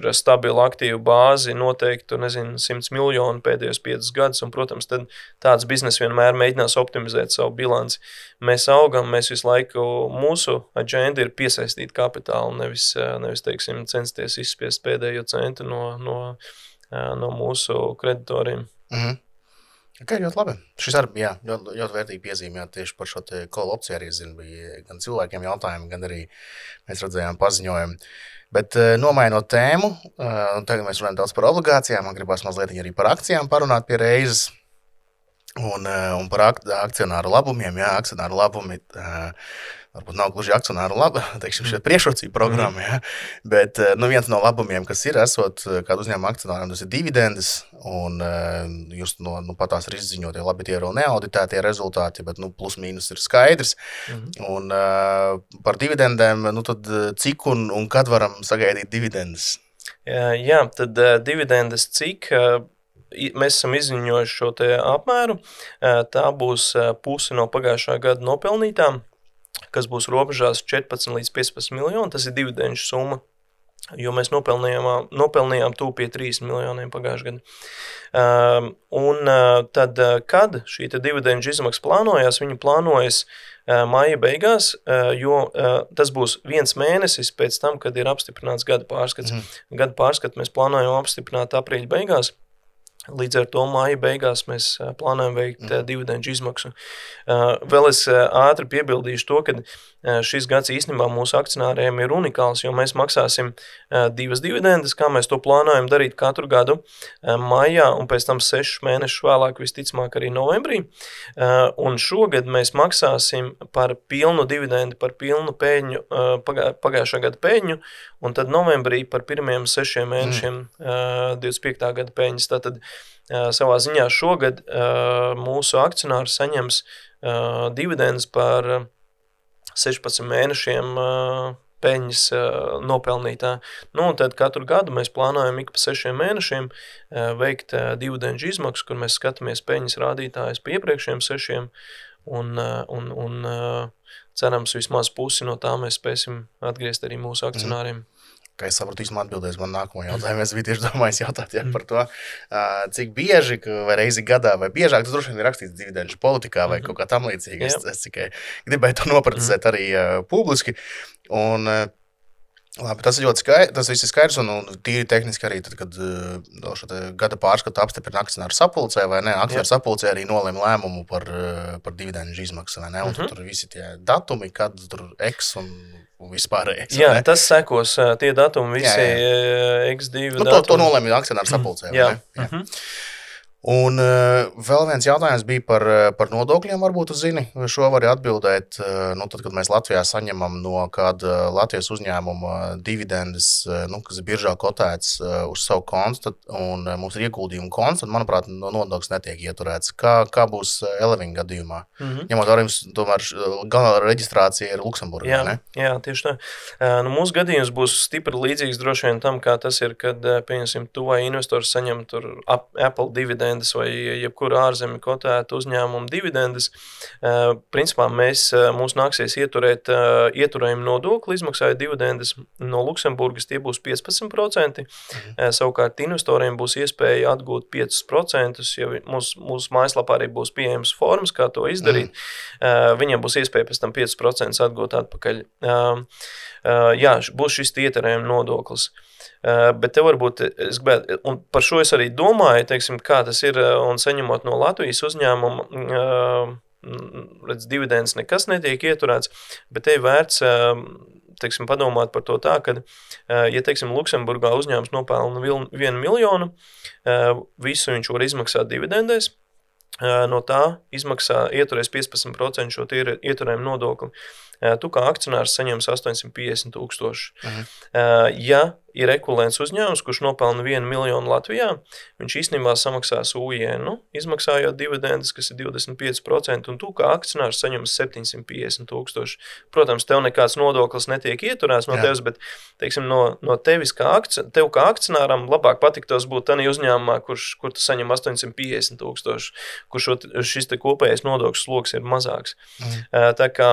ir stabila aktīva bāzi, noteikti, 100 miljonu pēdējos 5 gadus, un, protams, tad tāds biznes vienmēr mēģinās optimizēt savu bilanci. Mēs augam, mēs visu laiku, mūsu aģenda ir piesaistīt kapitālu, nevis teiksim, censties izspiest pēdējo centu no mūsu kreditoriem. Okay, ļoti labi. Šis arī, ļoti vērtīgi piezīmējāt tieši par šo te call opciju arī, bija gan cilvēkiem jautājumi, gan arī mēs redzējām paziņojumu. Bet nomainot tēmu, tagad mēs runājam daudz par obligācijām, man gribās mazliet arī par akcijām parunāt pie reizes un par akcionāru labumiem. Jā, akcionāru labumi varbūt nav gluži akcionāru teiksim, šie priekšrocību programma, bet viens no labumiem, kas ir, esot kādu uzņēmumu akcionāram, tas ir dividendes, un jūs patās ir izziņotie, labi, tie ir vēl neauditētie rezultāti, bet plus mīnus ir skaidrs. Un par dividendēm, tad cik un kad varam sagaidīt dividendes? Jā, tad dividendes cik... Mēs esam izziņojuši šo te apmēru, tā būs pusi no pagājušā gada nopelnītām, kas būs robežās 14 līdz 15 miljoni, tas ir dividenšu summa, jo mēs nopelnījām tūp pie 3 miljoniem pagājušajā gadā. Un tad, kad šī te dividenšu izmaksa plānojās, viņi plānojas maija beigās, jo tas būs 1 mēnesis pēc tam, kad ir apstiprināts gada pārskats. Gada pārskatu mēs plānojam apstiprināt aprīļa beigās. Līdz ar to māja beigās mēs plānojam veikt dividendu izmaksu. Vēl es ātri piebildīšu to, ka šis gads īstenībā mūsu akcionāriem ir unikāls, jo mēs maksāsim 2 dividendes, kā mēs to plānojam darīt katru gadu maijā un pēc tam 6 mēnešus vēlāk visticamāk arī novembrī. Un šogad mēs maksāsim par pilnu dividendu, par pilnu pēļņu, pagājušā gada pēļņu, un tad novembrī par pirmiem 6 mēnešiem 25. gada pēļņas. Tātad savā ziņā šogad mūsu akcionāri saņems dividendes par 16 mēnešiem peļņas nopelnītā. Un tad katru gadu mēs plānojam ik pa 6 mēnešiem veikt dividendžu izmaksu, kur mēs skatāmies peļņas rādītājus pa iepriekšējiem 6 un cerams vismaz pusi no tā mēs spēsim atgriezt arī mūsu akcionāriem. Kā es saprotu, īsumā atbildēs man nākamo jautājumu. Es biju tieši domājis jautāt par to, cik bieži vai reizi gadā vai biežāk, tas droši vien ir rakstīts dividendžu politikā vai kaut kā tam līdzīgi. Es tikai gribēju to noprecizēt arī publiski. Un, labi, tas ir ļoti skaidrs, tas viss ir skaidrs un tīri tehniski arī, tad, kad šo gada pārskatu apstiprina akcionāru sapulcē vai ne, akcionāru sapulcē arī nolēma lēmumu par dividendžu izmaksu vai ne, un tur visi tie datumi, kad tur X un vispārējais. Jā, tas sekos tie datumi, visi X2 datumi. To nolēma akcionāru sapulcē, vai ne? Jā. Un vēl viens jautājums bija par nodokļiem, varbūt tu zini, šo vari atbildēt, tad, kad mēs Latvijā saņemam no kāda Latvijas uzņēmuma dividendes, kas ir biržā kotēts uz savu kontu, un mums ir ieguldījuma konts, tad, manuprāt, nodoklis netiek ieturēts. Kā būs Eleving gadījumā? Ņemot vērā, jums tomēr galvenā reģistrācija ir Luksemburgā, ne? Jā, tieši tā. Mūsu gadījums būs stipri līdzīgs droši vien tam, kā tas ir, kad, pieņemsim, tu vai investors saņem tur Apple dividendes vai jebkura ārzemju kotēta uzņēmuma dividendes. Principā mums nāksies ieturējumu nodokli, izmaksājot dividendes no Luksemburgas, tie būs 15%. Savukārt investoriem būs iespēja atgūt 5%, ja mūsu mājaslapā arī būs pieejams formas, kā to izdarīt. Viņiem būs iespēja pēc tam 5% atgūt atpakaļ. Jā, būs šis ieturējuma nodoklis. Bet te varbūt, un par šo es arī domāju, teiksim, kā tas ir, un saņemot no Latvijas uzņēmuma, redz, dividendes nekas netiek ieturēts, bet te ir vērts, teiksim, padomāt par to tā, ka, ja, teiksim, Luksemburgā uzņēmums nopelna 1 miljonu, visu viņš var izmaksāt dividendēs, no tā ieturēs 15% šo ieturējumu nodokli. Tu kā akcionārs saņems 850,000. Ja ir ekvivalents uzņēmums, kurš nopelna 1 miljonu Latvijā, viņš īstenībā samaksās UIN, izmaksājot dividendes, kas ir 25%, un tu kā akcionārs saņems 750,000. Protams, tev nekāds nodoklis netiek ieturēts no tevis, bet, teiksim, no tevis tev kā akcionāram labāk patiktos būt tādā uzņēmumā, kur tu saņem 850,000, kur šis te kopējais nodokļu sloks ir mazāks. Tā kā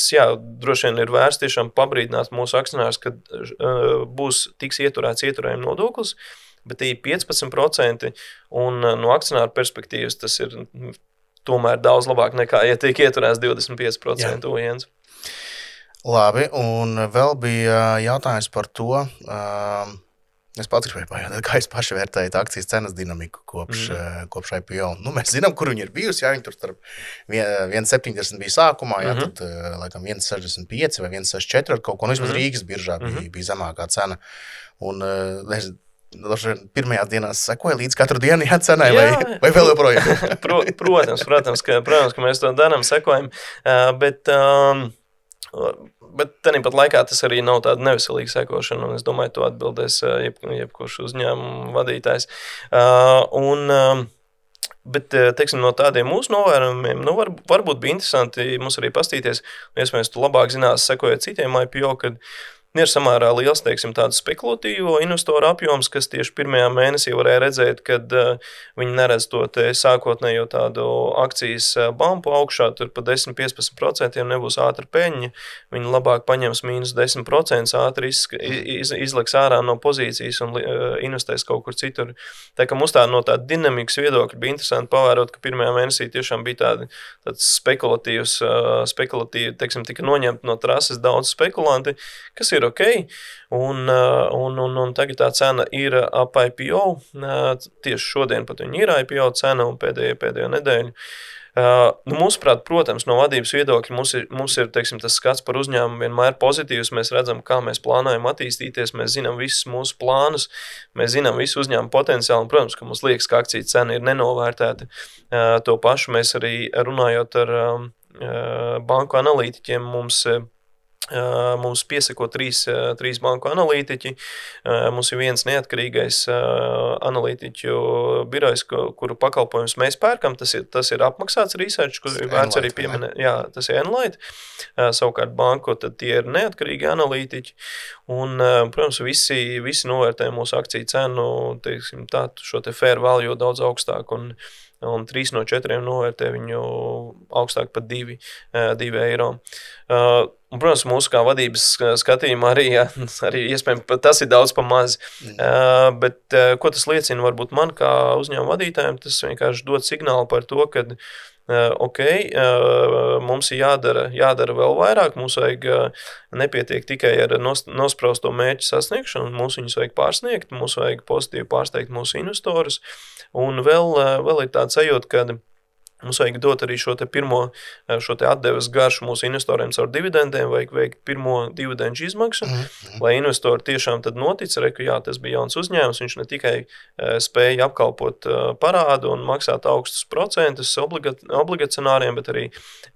droši vien ir vērts tiešām pabrīdināt mūsu akcionārus, kad tiks ieturēts ieturējuma nodoklis, bet tie ir 15%, un no akcionāra perspektīvas tas ir tomēr daudz labāk nekā, ja tiek ieturēts 25% UINs. Labi, un vēl bija jautājums par to, es pats gribēju pajautāt, kā es paši vērtēju akcijas cenas dinamiku kopš IPO. Mēs zinām, kur viņi ir bijusi, viņi tur starp 1,70 bija sākumā, tad laikam 1,65 vai 1,64 ar kaut ko, vismaz Rīgas biržā bija zemākā cena. Un pirmajās dienās sekoja līdz katru dienu cenai, vai vēl joprojām? Protams, ka mēs to darām, sekojam, bet tāpat laikā tas arī nav tāda neveselīga sekošana, un es domāju, to atbildēs jebkurš uzņēmuma vadītājs. Bet, teiksim, no tādiem mūsu novērojumiem, varbūt bija interesanti mums arī pastīties, un iespējams, tu labāk zinās, sekojot citiem IPO, kad ir samērā liels, teiksim, tādu spekulatīvo investoru apjoms, kas tieši pirmajā mēnesī varēja redzēt, kad viņi neredz to sākotnējo tādu akcijas bumpu augšā, tur pa 10-15% nebūs ātra peļņa, viņi labāk paņems mīnus 10%, ātri izliks ārā no pozīcijas un investēs kaut kur citur. Tā kā mums no tāda dinamikas viedokļa bija interesanti pavērot, ka pirmajā mēnesī tiešām bija tāds spekulatīvi, teiksim, tika noņemt no trases daudz spekulanti, kas ir ok, un tagad tā cena ir ap IPO, tieši šodien pat viņa ir IPO cena un pēdējo nedēļu. Mūsuprāt, protams, no vadības viedokļa mums ir, teiksim, tas skats par uzņēmumu vienmēr pozitīvs, mēs redzam, kā mēs plānojam attīstīties, mēs zinām visus mūsu plānus, mēs zinām visu uzņēmumu potenciālu, un, protams, ka mums liekas, ka akciju cena ir nenovērtēta. To pašu mēs arī runājot ar banku analītiķiem, mums Mums piesako trīs banku analītiķi. Mums ir viens neatkarīgais analītiķu birojs, kuru pakalpojumus mēs pērkam. Tas ir apmaksāts research, kur ir vērts arī pieminēt. Jā, tas ir Enlight. Savukārt banku, tad tie ir neatkarīgi analītiķi. Un, protams, visi novērtē mūsu akciju cenu, teiksim, tā, šo te fair value daudz augstāk. Un 3 no 4 novērtē viņu augstāk par 2 eiro. Un, protams, mūsu kā vadības skatījumā arī iespējams, tas ir daudz pa maz. Bet ko tas liecina varbūt man kā uzņēmuma vadītājiem, tas vienkārši dod signālu par to, ka mums ir jādara vēl vairāk, mums vajag nepietiek tikai ar nosprausto mērķu sasniegšanu, mums viņus vajag pārsniegt, mums vajag pozitīvi pārsteigt mūsu investorus, un vēl ir tāda sajūta, ka mums vajag dot arī šo te atdeves garšu mūsu investoriem caur dividendiem, vajag veikt pirmo dividendu izmaksu, lai investori tiešām tad notic, ka jā, tas bija jauns uzņēmums, viņš ne tikai spēja apkalpot parādu un maksāt augstus procentus obligacionāriem, bet arī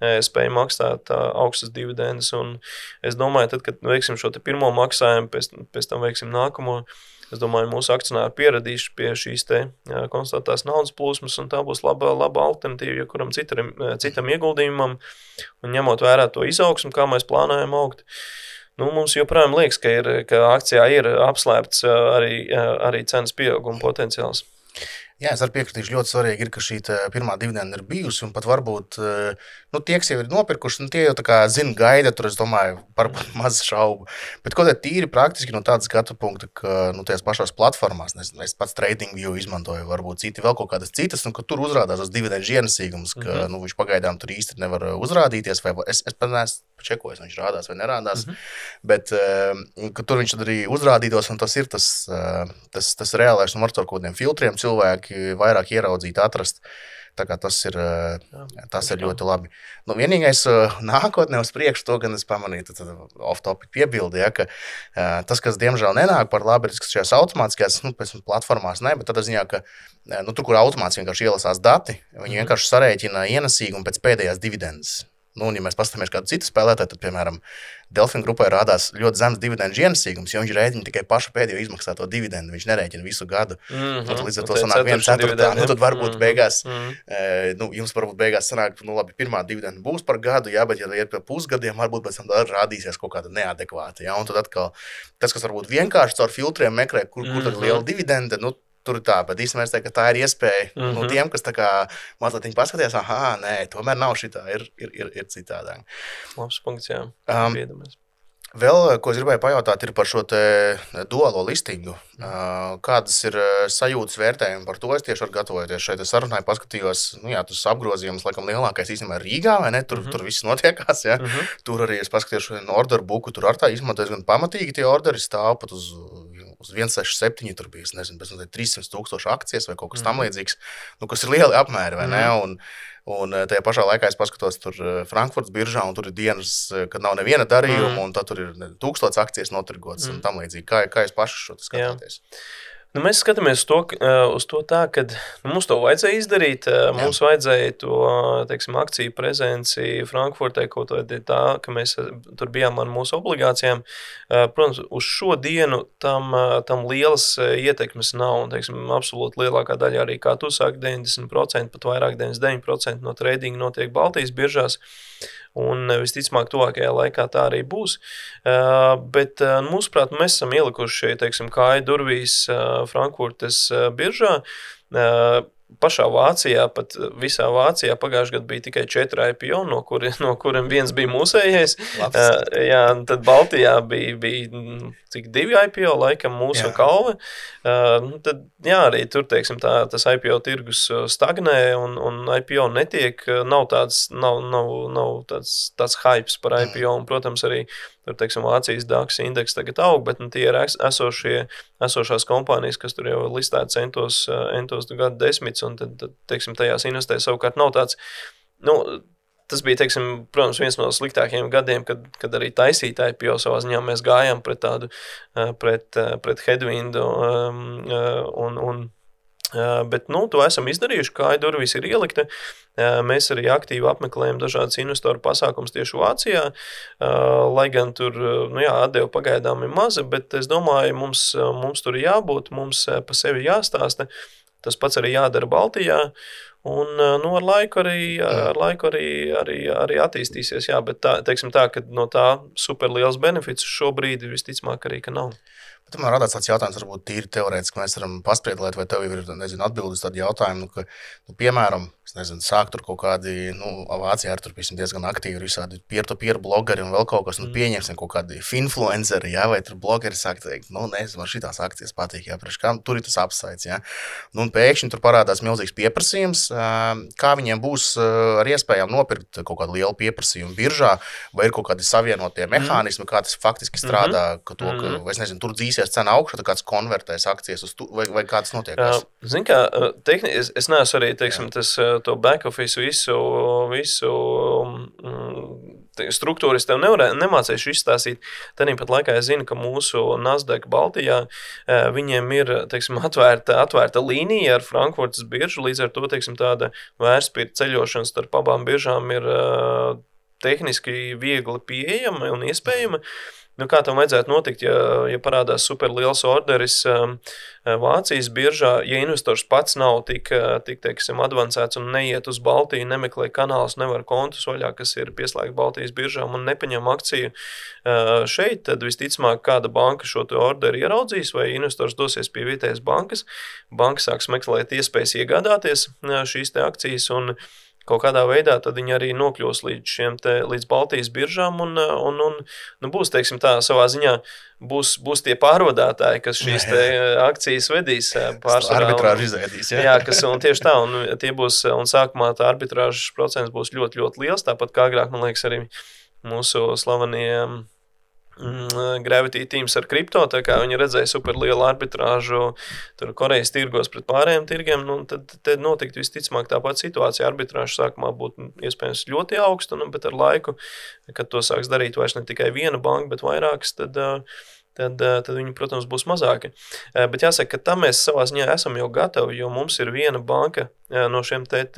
spēja maksāt augstas dividendes. Un es domāju, tad, kad veiksim šo te pirmo maksājumu, pēc tam veiksim nākamo, es domāju, mūsu akcionāri pieradīšu pie šīs te konstatētās naudas plūsmas, un tā būs laba alternatīva, ja kuram citam ieguldījumam, un ņemot vērā to izaugsmu, kā mēs plānojam augt. Mums joprojām liekas, ka akcijā ir apslēpts arī cenas pieauguma potenciāls. Jā, es arī piekritīšu, ļoti svarīgi ir, ka šī pirmā dividenda ir bijusi, un pat varbūt, tie, kas jau ir nopirkuši, tie jau tā kā zina gaida, tur es domāju, par maz šaubu. Bet ko tīri praktiski no tāda skatu punkta, ka, tajās pašās platformās, nezinu, es pats TradingView izmantoju, varbūt citi vēl kaut kādas citas, un ka tur uzrādās uz dividendu ienesīgums, ka, viņš pagaidām tur īsti nevar uzrādīties, vai es pat neesmu čekojis, viņš rādās vai nerādās, bet, ka tur viņš arī uzrādītos, un tas ir tas reālais, un var ar kaut kādiem filtriem cilvēki vairāk ieraudzīt, atrast. Tā kā tas ir ļoti labi. Vienīgais nākotnē uz priekšu to, gan es pamanīju, tad off-topic piebildi, ka tas, kas diemžēl nenāk par labi, ir, ka šajās automātiskajās platformās ne, bet tādā ziņā, ka tur, kur automāts vienkārši ielasās dati, viņi vienkārši sarēķina ienesīgumu pēc pēdējās dividendes. Un, ja mēs paskatāmies kādu citu spēlētāju, tad, piemēram, Delfin grupai rādās ļoti zems dividendu ienesīgums, jo viņš rēķina tikai pašu pēdējo izmaksāto dividendu, viņš nerēķina visu gadu. Līdz ar to sanāk 1/4, tad varbūt beigās, jums varbūt beigās sanāk, labi, pirmā dividenda būs par gadu, jā, bet ja ir pie pusgadiem, varbūt pēc tam rādīsies kaut kāda neadekvāta, jā, un tad atkal tas, kas varbūt vienkārši caur filtriem meklē, kur tad ir liela dividenda, tur ir tā, bet īstenībā ka tā ir iespēja tiem, kas tā kā mazliet viņi paskatījās, nē, tomēr nav šitā, ir citādāk. Labs punkts, jā. Vēl, ko es gribēju pajautāt, ir par šo te duālo listingu. Kādas ir sajūtas vērtējumi par to? Es tieši gatavojoties šeit sarunai paskatījos, tas apgrozījums laikam lielākais īstenībā Rīgā, vai ne? Tur viss notiekās, ja? Tur arī es paskatījos orderu buku, tur ar tā izmantojas gan pamatīgi tie orderi stāv pat uz 167, tur bija, nezinu, 300,000 akcijas vai kaut kas tam līdzīgs, kas ir lieli apmēri, vai ne? Un tajā pašā laikā es paskatos tur Frankfurtas biržā, un tur ir dienas, kad nav neviena darījuma, un tad tur ir 1000 akcijas notirgotas un tam līdzīgi. Kā jūs paši šo skatāties? Mēs skatāmies uz to tā, ka mums to vajadzēja izdarīt. Mums vajadzēja to, teiksim, akciju prezenci Frankfurtē, kaut vai tā, ka mēs tur bijām ar mūsu obligācijām. Protams, uz šo dienu tam lielas ietekmes nav. Teiksim, absolūti lielākā daļa arī, kā tu saki, 90%, pat vairāk 99% no tradinga notiek Baltijas biržās. Un visticamāk, tuvākajā laikā tā arī būs. Bet, mūsuprāt, mēs esam ielikuši, teiksim, kāju durvīs Frankfurtes biržā. Pašā Vācijā, pat visā Vācijā pagājušajā gadā bija tikai 4 IPO, no kuriem viens bija mūsējais. Jā, tad Baltijā bija cik 2 IPO, laikam mūsu kalve. Tad, jā, arī tur, teiksim, tas IPO tirgus stagnē un IPO netiek, nav tāds hypes par IPO, un, protams, arī tur, teiksim, Vācijas DAX indeks tagad aug, bet tie ir esošās kompānijas, kas tur jau listētas entos gadu desmits, un tad, teiksim, tajās investē savukārt nav tāds, tas bija, teiksim, protams, viens no sliktākajiem gadiem, kad arī taisīt IPO savā ziņā mēs gājām pret headwindu, un Bet, to esam izdarījuši, kāja durvīs ir ielikta. Mēs arī aktīvi apmeklējam dažādas investoru pasākums tieši Vācijā, lai gan tur, atdeva pagaidām ir maza, bet es domāju, mums tur ir jābūt, mums pa sevi jāstāsta. Tas pats arī jādara Baltijā. Un, ar laiku arī attīstīsies, jā, bet teiksim tā, ka no tā super liels benefits šobrīd visticamāk arī, ka nav. Bet man radās tāds jautājums, varbūt tīri teorētiski, mēs varam paspriedlēt, vai tev ir, atbildes tādu jautājumu, ka, piemēram, sāk tur kaut kādi, Vācijā ir tur, diezgan aktīvi visādi peer-to-peer blogeri un vēl kaut kas, pieņemsim kaut kādi influenceri, jā, vai tur blogeri sāk teikt, man šitās akcijas patīk, jā, priekš kā, tur ir tas apsaits, jā. Un pēkšņi tur parādās milzīgs pieprasījums, kā viņiem būs ar iespējām nopirkt kaut kādu lielu pieprasījumu biržā, vai ir kaut kādi savienotie mehānismi, kā tas faktiski strādā, ka to, vai es tur dzīsies cena augšā, tad kāds konvertēs akcijas uz vai kā tas notiekās? Zin kā, es neesmu arī, teiksim, to back office visu struktūru es tev nemācīšu izstāstīt. Tāpat laikā es zinu, ka mūsu Nasdaq Baltijā viņiem ir, teiksim, atvērta līnija ar Frankfurtas biržu, līdz ar to, teiksim, tāda vērtspapīra ceļošana starp abām biržām ir tehniski viegli pieejama un iespējama. Kā tam vajadzētu notikt, ja parādās super liels orderis Vācijas biržā, ja investors pats nav tik teiksim, advancēts un neiet uz Baltiju, nemeklē kanālus, nevar kontus vaļā, kas ir pieslēgti Baltijas biržām un nepaņem akciju šeit, tad visticamāk kāda banka šo orderi ieraudzīs vai investors dosies pie vietējas bankas. Banka sāks meklēt iespējas iegādāties šīs te akcijas un kaut kādā veidā tad viņi arī nokļūs līdz Baltijas biržām un būs, teiksim tā, savā ziņā būs tie pārvadātāji, kas šīs te akcijas vedīs pārsvarā. Arbitrāžu izēdīs, jā. Jā, un tieši tā, un tie būs, un sākumā tā arbitrāžas procents būs ļoti, ļoti liels, tāpat kā agrāk, man liekas, arī mūsu slavenie Gravity Teams ar kripto, tā kā viņi redzēja super lielu arbitrāžu tur Korejas tirgos pret pārējiem tirgiem, tad notikt visticamāk tāpat situācija. Arbitrāžu sākumā būtu iespējams ļoti augsta, bet ar laiku, kad to sāks darīt vairs ne tikai viena banka, bet vairākas, tad viņi, protams, būs mazāki. Bet jāsaka, ka tam mēs savā ziņā esam jau gatavi, jo mums ir viena banka no šiem 3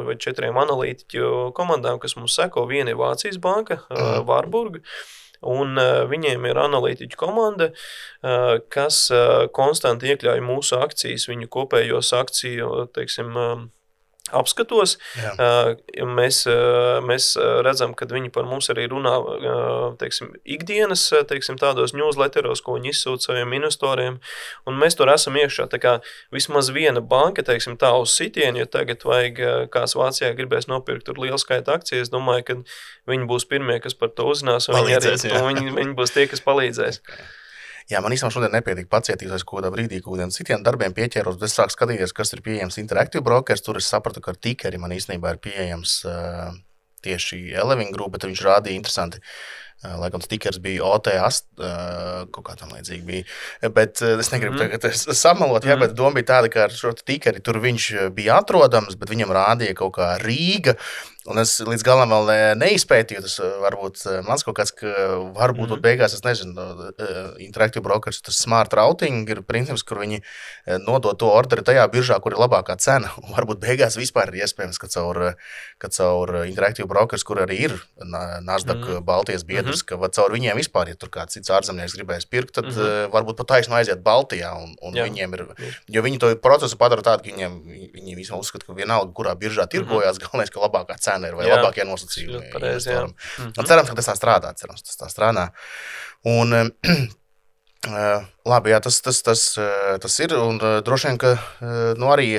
vai 4 analītiķu komandām, kas mums seko. Viena ir Vācijas banka, Warburg, un viņiem ir analītiķu komanda, kas konstanti iekļauj mūsu akcijas, viņu kopējos akciju, teiksim, apskatos. Mēs redzam, ka viņi par mums arī runā, teiksim, ikdienas, teiksim, tādos newsletteros, ko viņi izsūta saviem investoriem, un mēs tur esam iekšā. Tā kā vismaz viena banka, teiksim, tā uz sitienu, ja tagad vajag, kāds Vācijā gribēs nopirkt tur lielu skaitu akcijas, domāju, ka viņi būs pirmie, kas par to uzzinās, un viņi būs tie, kas palīdzēs. Jā, man īstenībā šodien nepietika pacietības, kaut kādā brīdī, kaut kādiem citiem darbiem pieķēros, bet es sāku skatīties, kas ir pieejams Interactive Brokers. Tur es sapratu, ka ar tikeri man īstenībā ir pieejams tieši Eleving Group, bet viņš rādīja interesanti. Laikam tikers bija OT8, kaut kā tam līdzīgi bija. Bet es negribu tagad samalot, bet doma bija tāda, ka ar šo tikeri tur viņš bija atrodams, bet viņam rādīja kaut kā Rīga. Un es līdz galam vēl neizpētīju, tas varbūt mans kaut kāds, ka varbūt beigās, es nezinu, Interactive Brokers, tas smart routing ir princips, kur viņi nodod to orderi tajā biržā, kur ir labākā cena. Un varbūt beigās vispār ir iespējams, ka caur Interactive Brokers, kur arī ir Nasdaq Baltijas biedrs, ka caur viņiem vispār, ja tur kāds cits ārzemnieks gribēs pirkt, tad varbūt pat taisno aiziet Baltijā. Un viņiem ir, jo viņi to procesu padara tādu, ka viņi vismaz uzskata, ka vienalga, kurā biržā tirgojās, galvenais, ka labākā cena ir vai labākie nosacījumi. Un cerams, ka tas tā strādā. Un labi, jā, tas ir, un droši vien, ka arī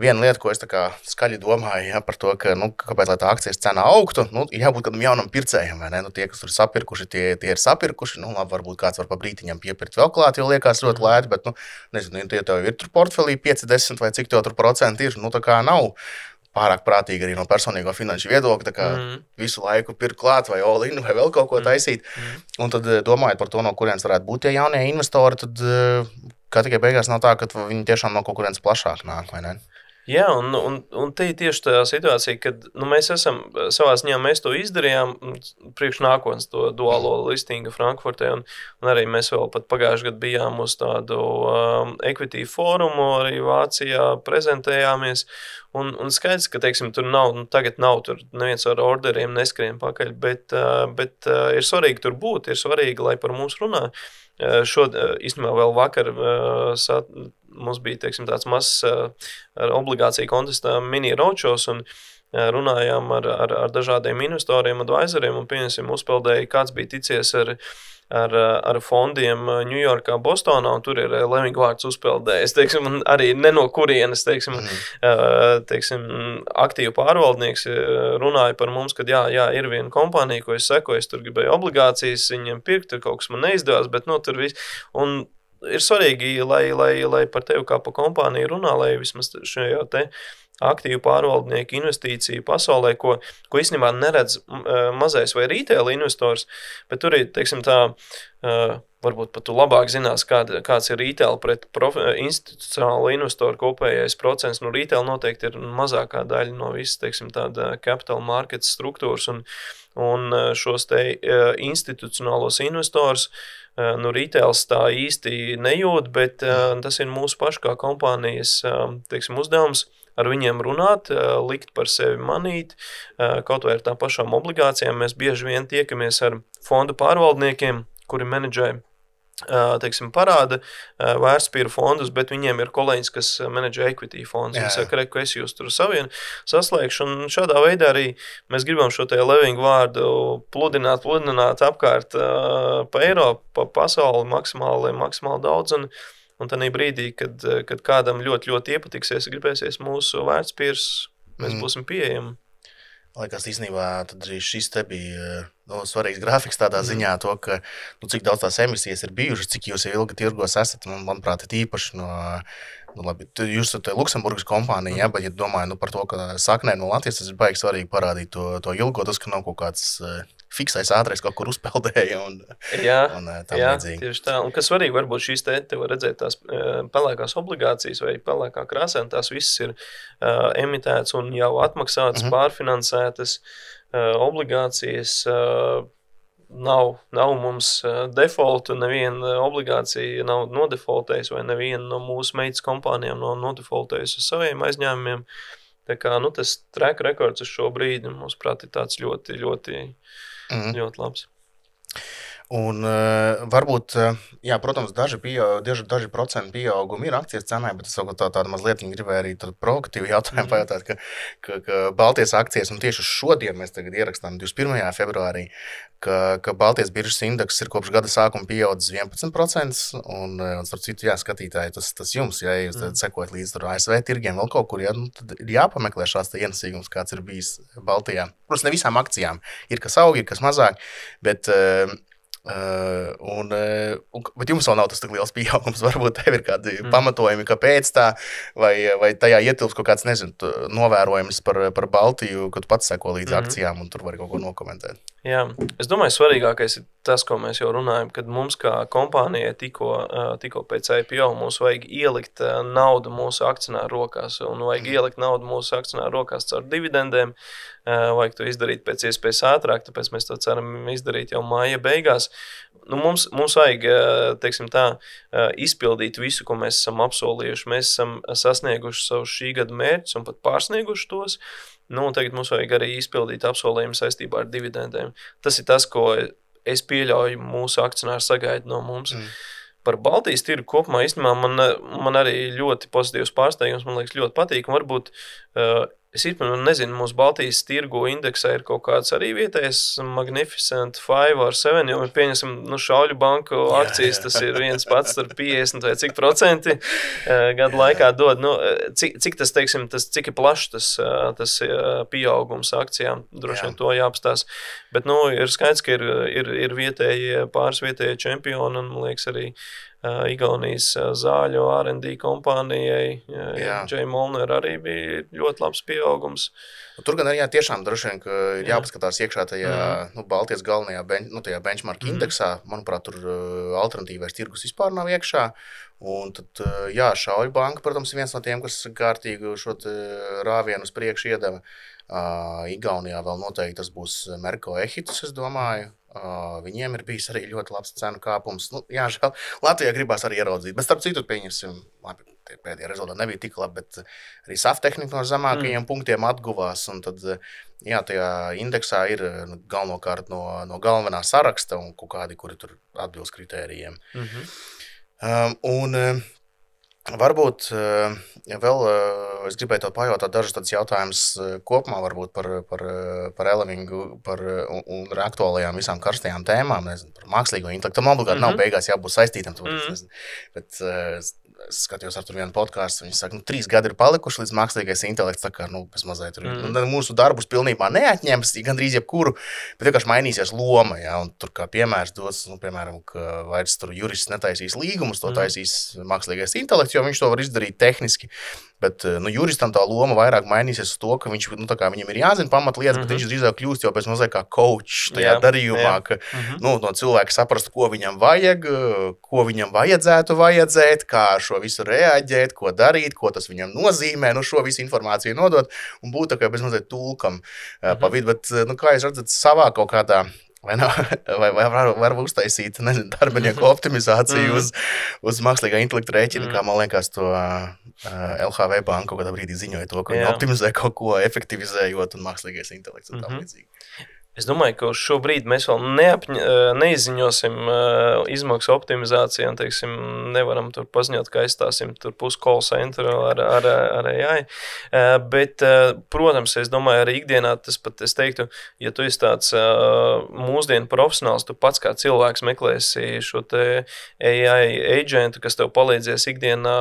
viena lieta, ko es tā kā skaļi domāju par to, ka, kāpēc lai tā akcijas cena augtu, ir jābūt kādam jaunam pircējam, vai ne? Tie, kas tur ir sapirkuši, tie ir sapirkuši, labi, varbūt kāds var pa brītiņam piepirkt vēl klāt, jo liekas ļoti lēti, bet, nezinu, tie tev ir tur portfelī 5-10 vai cik tev tur procenti ir, tā kā nav pārāk prātīgi arī no personīgo finanšu viedokļa, tā kā visu laiku pirkt klāt vai all-in vai vēl kaut ko taisīt. Un tad domājot par to, no kurienes varētu būt tie jaunie investori, tad kā tikai beigās nav tā, ka viņi tiešām no kaut kurienes plašāk nāk, vai ne? Jā, un te ir tieši tā situācija, kad mēs esam savā ziņā, mēs to izdarījām priekš nākotnes to duālo listingu Frankfurtē, un arī mēs vēl pat pagājuši gadu bijām uz tādu equity fórumu, arī Vācijā prezentējāmies, un skaidrs, ka, teiksim, tur nav, tagad nav tur neviens ar orderiem neskrien pakaļ, bet ir svarīgi tur būt, ir svarīgi, lai par mums runā. Īstenībā vēl vakar mums bija, teiksim, tāds mazs ar obligāciju kontestā mini roadshows un runājām ar dažādiem investoriem, advisoriem un, pieņemsim, uzpeldēja, kāds bija ticies ar fondiem Ņujorkā, Bostonā, un tur ir Leving vārds uzpeldējis, teiksim, un arī ne no kurienes, teiksim, aktīvu pārvaldnieks runāja par mums, ka jā, ir viena kompānija, ko es sekoju, es tur gribēju obligācijas viņiem pirkt, tur kaut kas man neizdevās, bet, tur viss, un ir svarīgi, lai par tevi kā pa kompāniju runā, lai vismaz šajā te aktīvu pārvaldnieku investīciju pasaulē, ko īstenībā neredz mazais vai retail investors, bet tur ir, teiksim, tā, varbūt pat tu labāk zinās, kāds ir retail pret institucionālu investoru kopējais procents. Retail noteikti ir mazākā daļa no visas, teiksim, tāda capital market struktūras un šos te institucionālos investors, retails tā īsti nejūt, bet tas ir mūsu pašu kā kompānijas, teiksim, uzdevums ar viņiem runāt, likt par sevi manīt, kaut vai ar tām pašām obligācijām. Mēs bieži vien tiekamies ar fondu pārvaldniekiem, kuri menedžē, teiksim, parāda vērtspapīru fondus, bet viņiem ir kolēģis, kas menedžē equity fondus. Viņi saka, ka es jūs tur saslēgšu, un šādā veidā arī mēs gribam šo te Leving vārdu pludināt apkārt pa Eiropu, pa pasauli maksimāli daudz, un tādā brīdī, kad kādam ļoti iepatiksies, gribēsies mūsu vērtspapīrs, mēs būsim pieejami. Liekas, īstenībā tad arī šis te bija svarīgs grafiks tādā ziņā, to, ka cik daudz tās emisijas ir bijušas, cik jūs jau ilgi tirgos esat, un manuprāt, ir īpaši labi, jūs esat Luksemburgas kompānija, bet, ja domāju par to, ka saknē no Latvijas, tas ir baigi svarīgi parādīt to ilgo, tas, ka nav kaut kāds fiksais ātrais kaut kur uzpeldēja un tam līdzīgi. Tieši tā. Un kas svarīgi, varbūt šīs te var redzēt tās pelēkās obligācijas vai pelēkā krāsē, tās visas ir emitētas un jau atmaksātas, pārfinansētas obligācijas. Nav mums defaultu, neviena obligācija nav nodefaultējusi vai neviena no mūsu meitas kompānijām nav nodefaultējusi uz saviem aizņēmumiem. Tā kā, tas track records uz šo brīdi, mums prāt, ir tāds ļoti labs. Un varbūt, jā, protams, daži procenti pieaugumi ir akcijas cenā, bet es tādu mazliet gribēju arī provokatīvu jautājumu pajautāt, ka Baltijas akcijas, un tieši šodien mēs tagad ierakstām 21. februārī, ka Baltijas biržas indeks ir kopš gada sākuma pieaudzis 11%, un starp citu, skatītāji, tas jums, ja jūs sekojat līdz ASV tirgiem vēl kaut kur, tad ir jāpameklē šāds ienesīgums, kāds ir bijis Baltijā. Protams, ne visām akcijām ir kas aug, ir kas mazāk, bet bet jums vēl nav tas tik liels pieaugums, varbūt tev ir kādi pamatojumi, kāpēc tā, vai tajā ietilps kaut kāds, novērojums par Baltiju, kad pats seko līdz akcijām un tur var kaut ko nokomentēt. Jā, es domāju, svarīgākais ir tas, ko mēs jau runājam, kad mums kā kompānijai tikko pēc IPO mums vajag ielikt naudu mūsu akcionāru rokās un vajag ielikt naudu mūsu akcionāru rokās caur dividendēm, vajag to izdarīt pēc iespējas ātrāk, tāpēc mēs to ceram izdarīt jau māja beigās. Mums vajag, teiksim tā, izpildīt visu, ko mēs esam apsolījuši. Mēs esam sasnieguši savus šī gada mērķus un pat pārsnieguši tos. Un tagad mums vajag arī izpildīt apsolījumu saistībā ar dividendēm. Tas ir tas, ko es pieļauju mūsu akcionāri sagaida no mums. Par Baltijas tirgu kopumā īstenībā man arī ļoti pozitīvs pārsteigums, man liekas ļoti patīk. Varbūt es īstenībā nezinu, mūsu Baltijas tirgu indeksā ir kaut kāds arī vietējais Magnificent 5 or 7, jo pieņemsim, Šauļu banku akcijas, tas ir viens pats ar 50 vai cik procenti gadu laikā dod. Cik tas, teiksim, cik ir plašs tas pieaugums akcijām, droši vien to jāapstās. Bet, ir skaidrs, ka ir pāris vietējie čempioni, un, man liekas, arī Igaunijas zāļu R&D kompānijai, J. Molner arī bija ļoti labs pieaugums. pieaugums. Tur gan arī tiešām droši vien, ka ir jāpaskatās iekšā tajā Baltijas galvenajā tajā benchmark indeksā. Manuprāt, tur alternatīvais tirgus vispār nav iekšā. Un tad, Šauļu banka, protams, ir viens no tiem, kas kārtīgi šo rāvienu uz priekšu iedeva. Igaunijā vēl noteikti tas būs Merko Ehitus, es domāju. Viņiem ir bijis arī ļoti labs cenu kāpums. Žēl, Latvijā gribās arī ieraudzīt, bet starp citu pieņemsim, labi, tie pēdējie rezultāti nebija tik labi, bet arī Saftehnika no zemākajiem punktiem atguvās, un tad, tajā indeksā ir galvenokārt no galvenā saraksta un kaut kādi, kuri tur atbilst kritērijiem. Varbūt vēl es gribēju tev pajautāt dažus tādus jautājumus kopumā varbūt par Elevingu un aktuālajām visām karstajām tēmām, nezinu, par mākslīgo intelektu. Man obligāti nav beigās jābūt saistītam, bet es skatījos ar tur vienu podcastu, viņi saka, 3 gadi ir palikuši līdz mākslīgais intelekts, tā kā, bez mazliet tur mūsu darbus pilnībā neatņems, gandrīz jebkuru, bet vienkārši mainīsies loma, un tur kā piemērs dos, piemēram, ka vairs tur jurists netaisīs līgumus, to taisīs mākslīgais intelekts, jo viņš to var izdarīt tehniski, bet juristam tā loma vairāk mainīsies uz to, ka viņš, tā kā viņam ir jāzina pamatlietas, bet viņš drīzāk kļūst jau pēc mazliet kā coach tajā darījumā, ka no cilvēka saprast, ko viņam vajag, ko viņam vajadzēt, kā šo visu reaģēt, ko darīt, ko tas viņam nozīmē, šo visu informāciju nodot un būt tā kā bez mazliet tulkam pa vidu, bet, kā jūs redzat, savā kaut kādā vai var uztaisīt, nezinu, darbinieku optimizāciju uz mākslīgā intelekta rēķina, kā man liekas to LHV banka kaut kādā brīdī ziņoja to, ka viņi optimizē kaut ko, efektivizējot un mākslīgais intelekts un tam līdzīgi. Es domāju, ka uz šo brīdi mēs vēl neizziņosim izmaksu optimizāciju un, teiksim, nevaram tur paziņot, ka aizstāsim tur pusi call center ar AI. Bet, protams, es domāju, arī ikdienā tas pat, es teiktu, ja tu esi tāds mūsdienu profesionāls, tu pats kā cilvēks meklēsi šo te AI agentu, kas tev palīdzēs ikdienā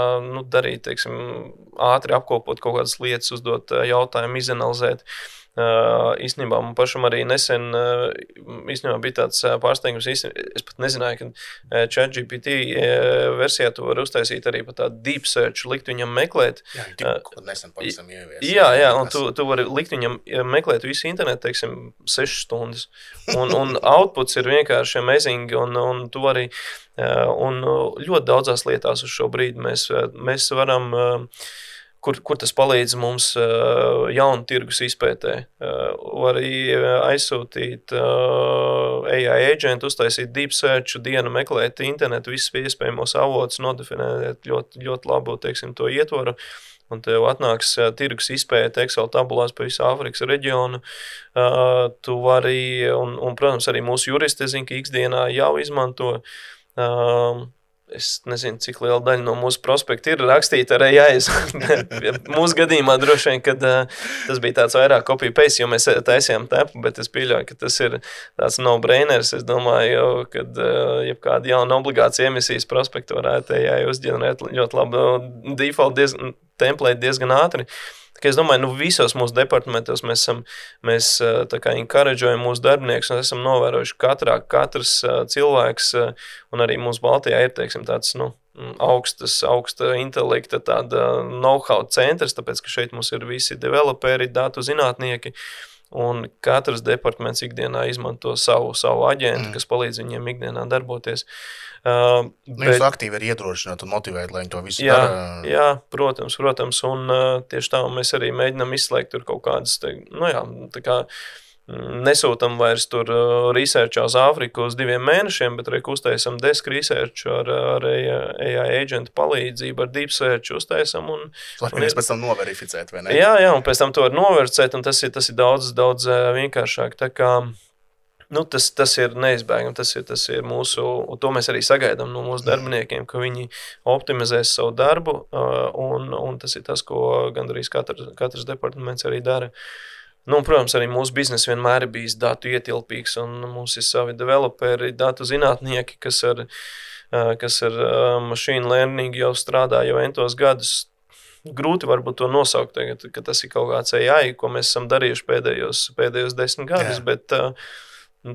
darīt, teiksim, ātri apkopot kaut kādas lietas, uzdot jautājumu, izanalizēt. Īstenībā man pašam arī nesen bija tāds pārsteigums, es pat nezināju, ka ChatGPT versijā to var uztaisīt arī pat tādu deep search, likt viņam meklēt. Jā, nesen pavisam ievies. Jā, un tu vari likt viņam meklēt visu internetu, teiksim, 6 stundas. Un outputs ir vienkārši amazing, un tu vari, un ļoti daudzās lietās uz šo brīdi mēs varam... Kur tas palīdz mums jaunu tirgus izpētē. Var arī aizsūtīt AI agentu, uztaisīt deep search, dienu meklēt internetu, visus iespējamos avotus, nodefinēt ļoti labu, teiksim, to ietvaru. Un tev atnāks tirgus izpēte Excel tabulās pa visu Āfrikas reģionu. Tu vari, un, protams, arī mūsu juristi, zinu, ka ikdienā jau izmanto. Es nezinu, cik liela daļa no mūsu prospekta ir rakstīta ar AI. Mūsu gadījumā droši vien, kad tas bija tāds vairāk copy-paste, jo mēs taisījām tepu, bet es pieļauju, ka tas ir tāds no-brainers. Es domāju, kad jebkāda jauna obligācija emisijas prospekta varētu AI uzģenerēt ļoti labu default template diezgan ātri. Es domāju, visos mūsu departamentos mēs tā kā encourageojam mūsu darbiniekus un esam novērojuši katrs cilvēks, un arī mūsu Baltijā ir, teiksim, tāds, augsta intelekta tāda know-how centrs, tāpēc, ka šeit mums ir visi developeri, datu zinātnieki, un katrs departaments ikdienā izmanto savu aģentu, kas palīdz viņiem ikdienā darboties. Jūs aktīvi ir iedrošināt un motivēt, lai viņi to visu dara. Jā, protams, un tieši tā mēs arī mēģinām izslēgt tur kaut kādas, tā kā nesūtam vairs tur researchā uz Āfriku uz 2 mēnešiem, bet arī uztaisam desk research ar AI agentu palīdzību, ar deep search uztaisam. Lai mēs pēc tam noverificēt, vai ne? Jā, un pēc tam to var noverificēt, un tas ir daudz vienkāršāk, tā kā tas ir neizbēgami, tas ir mūsu, un to mēs arī sagaidām no mūsu darbiniekiem, ka viņi optimizēs savu darbu, un tas ir tas, ko gandrīz katrs departaments arī dara. Protams, arī mūsu bizness vienmēr ir bijis datu ietilpīgs, un mums ir savi developeri, datu zinātnieki, kas ar machine learning jau strādā jau entos gadus. Grūti varbūt to nosaukt tagad, ka tas ir kaut kāds AI, ko mēs esam darījuši pēdējos 10 gadus, bet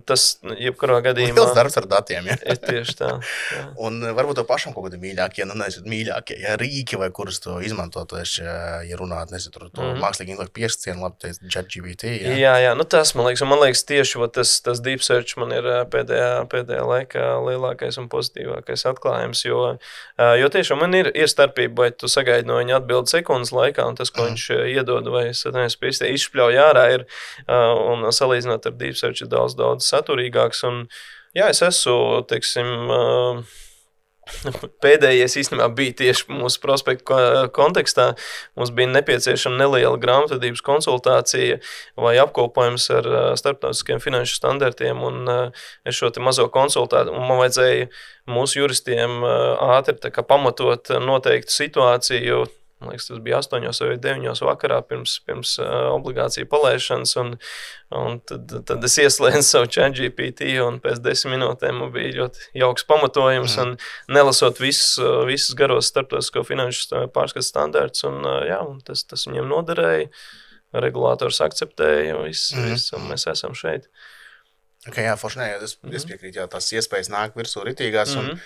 Tas, jebkurā gadījumā, Liels darbs ar datiem, ja? ir tieši tā. Jā. Un varbūt tev pašam kaut kādi mīļākie, mīļākie rīki, vai kurus tu izmanto, ja runāt, nezinu, tur mākslīgi intelektu piešķienu, labi, teicu, ChatGPT, ja? Jā, tas, man liekas tieši tas Deep Search man ir pēdējā laikā lielākais un pozitīvākais atklājums, jo tiešām man ir starpība, vai tu sagaidi no viņa atbildi sekundes laikā, un tas, ko viņš iedod, vai izšpļauj ārā ir, un salīdzinot ar Deep Search ir daudz saturīgāks, un jā, es esmu, teiksim, pēdējais īstenībā bija tieši mūsu prospektu kontekstā. Mums bija nepieciešama neliela grāmatvedības konsultācija vai apkopojums ar starptautiskiem finanšu standartiem, un es šo te mazo konsultāciju, un man vajadzēja mūsu juristiem ātri pamatot noteiktu situāciju. Man liekas, tas bija 8 vai 9 vakarā pirms obligāciju palaišanas, un tad es ieslēdzu savu ChatGPT, un pēc 10 minūtēm man bija ļoti jauks pamatojums, un nelasot visus garos starptautisko finanšu pārskatu standartus, un tas viņiem noderēja, regulātors akceptēja, viss, un mēs esam šeit. Okay, jā, forši, es piekrītu, tās iespējas nāk virsū ritīgās, un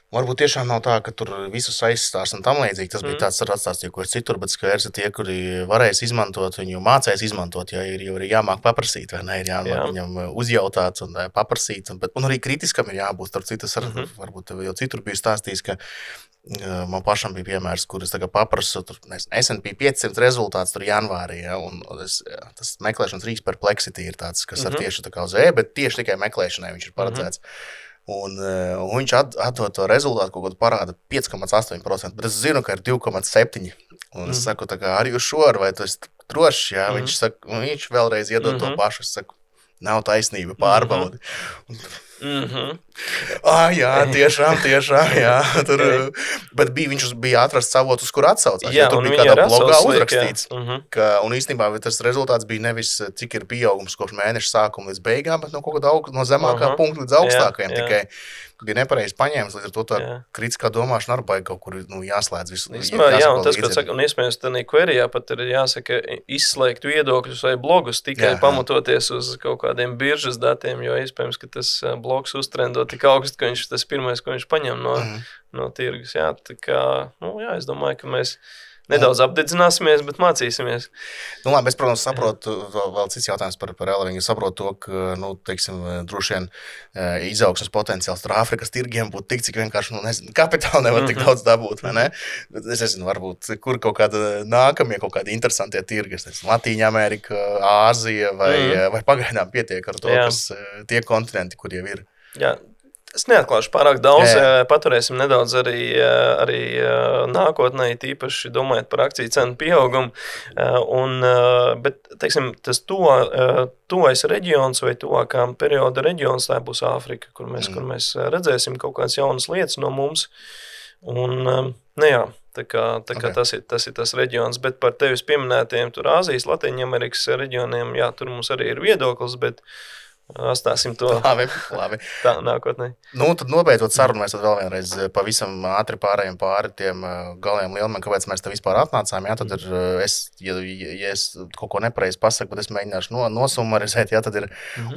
varbūt tiešām nav tā, ka tur visus aizstās un tam līdzīgi. Tas bija tāds atstāstīja, ko es citur, bet skaidrs, ka tie, kuri varēs izmantot, viņu mācēs izmantot, ja ir jau arī jāmāk paprasīt, vai ne, ir jāmāk viņam uzjautāt un paprasīt. Un arī kritiskam ir jābūt. Starp citas, varbūt tev jau citur bija stāstījis, ka man pašam bija piemērs, kur es tagad paprasu S&P 500 rezultāts tur janvārī, ja, un tas meklēšanas rīks Perplexity ir tāds, kas ar tieši tā kā uz bet tieši tikai meklēšanai viņš ir paredzēts. Un viņš atdod to rezultātu, kaut kādu parāda 5,8%, bet es zinu, ka ir 2,7%. Un es saku, tā kā, are you sure, vai tu esi drošs, jā? Viņš saka, viņš vēlreiz iedod to pašu, es saku, nav taisnība, pārbaudi. Jā, tiešām, jā. Tur, bet viņš bija atrasts avotus, kur atsaucās. Jā, tur bija kādā blogā uzrakstīts. Un īstenībā tas rezultāts bija nevis, cik ir pieaugums kopš mēneša sākuma līdz beigām, bet no kaut kāda no zemākā punkta līdz augstākajiem. Tikai bija nepareizi paņēmis, līdz ar to tā kritiskā domāšana arī kaut kur jāslēdz visu. Jā, un tas, ko saka, un iespējams, tādā queryjā pat ir jāsaka izslēgt viedokļus vai blogus tikai pamatoties uz kaut kādiem biržas datiem, jo iespējams, ka tas blogs uztrendo tik augstu, ka viņš tas pirmais, ko viņš paņem no tirgus. Jā, tā kā, es domāju, ka mēs nedaudz apdedzināsimies, bet mācīsimies. Labi, es, protams, saprotu, vēl cits jautājums par Eleving. Es saprotu to, ka, teiksim, droši vien izaugsmes potenciāls tur Āfrikas tirgiem būtu tik, cik vienkārši, nezinu, kapitāli nevar tik daudz dabūt, vai ne? Bet es nezinu, varbūt, kur kaut kāda nākamie, kaut kādi interesantie tirgi, Latīņa Amerika, Āzija, vai pagaidām pietiek ar to, kas tie kontinenti, kur jau ir. Jā. Es neatklāšu pārāk daudz, paturēsim nedaudz arī nākotnē, tīpaši domājot par akciju cenu pieaugumu. Bet, teiksim, tas tuvais reģions vai tuvākā perioda reģions, tā būs Āfrika, kur mēs redzēsim kaut kādas jaunas lietas no mums. Un, tā kā tas ir tas reģions, bet par tevis pieminētiem tur Āzijas, Latīņamerikas reģioniem, jā, tur mums arī ir viedoklis, bet atstāsim to labi. Tā nākotnē. Tad nobeidzot sarunu, mēs tad vēl vienreiz pavisam ātri pārējiem pāri tiem galiem lielumiem, kāpēc mēs te vispār atnācām. Jā, tad ir, ja es kaut ko nepareizi pasaku, bet es mēģināšu nosumarizēt, jā, tad ir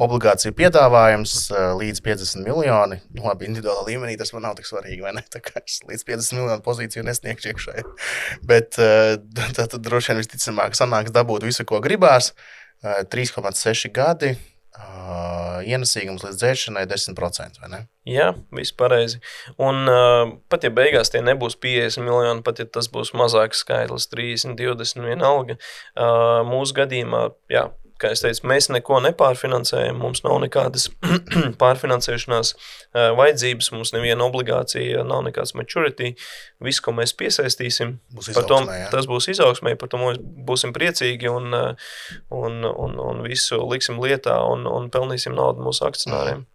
obligāciju piedāvājums līdz 50 miljoni. Labi, individuālā līmenī tas man nav tik svarīgi, vai ne? Tā kā es līdz 50 miljonu pozīciju nesniegšu iekšēji. Bet tad droši vien visticamāk sanāks dabūt visu, ko gribās. 3,6 gadi. Ienesīgums līdz dzēršanai 10%, vai ne? Jā, viss pareizi. Un pat ja beigās tie nebūs 50 miljoni, pat ja tas būs mazāks skaitlis, 30, 20 vienalga, mūsu gadījumā, jā, kā es teicu, mēs neko nepārfinansējam, mums nav nekādas pārfinansēšanās vajadzības, mums neviena obligācija, nav nekāds maturity, viss, ko mēs piesaistīsim, tas būs izaugsmē, par to mēs būsim priecīgi un visu liksim lietā un pelnīsim naudu mūsu akcionāriem.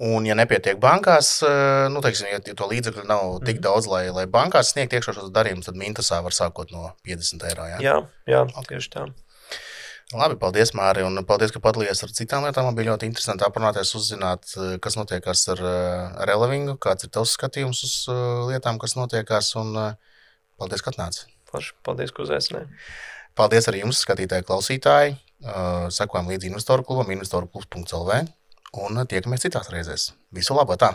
Un, ja nepietiek bankās, teiksim, ja to līdzekļu nav tik daudz, lai bankās sniegt iekšā šos darījumus, tad Mintasā var sākot no 50 €, jā? Jā, tieši tā. Labi, paldies, Māri, un paldies, ka padalījies ar citām lietām. Man bija ļoti interesanti aprunāties, uzzināt, kas notiekās ar Elevingu, kāds ir tavs skatījums uz lietām, kas notiekās, un paldies, ka atnāci. Paldies, ka uzaicināji. Paldies arī jums, skatītāji, klausītāji. Sekojam līdzi Investoru klubam, investoruklubs.lv. un tiekamies citās reizēs. Visu labu! Tā!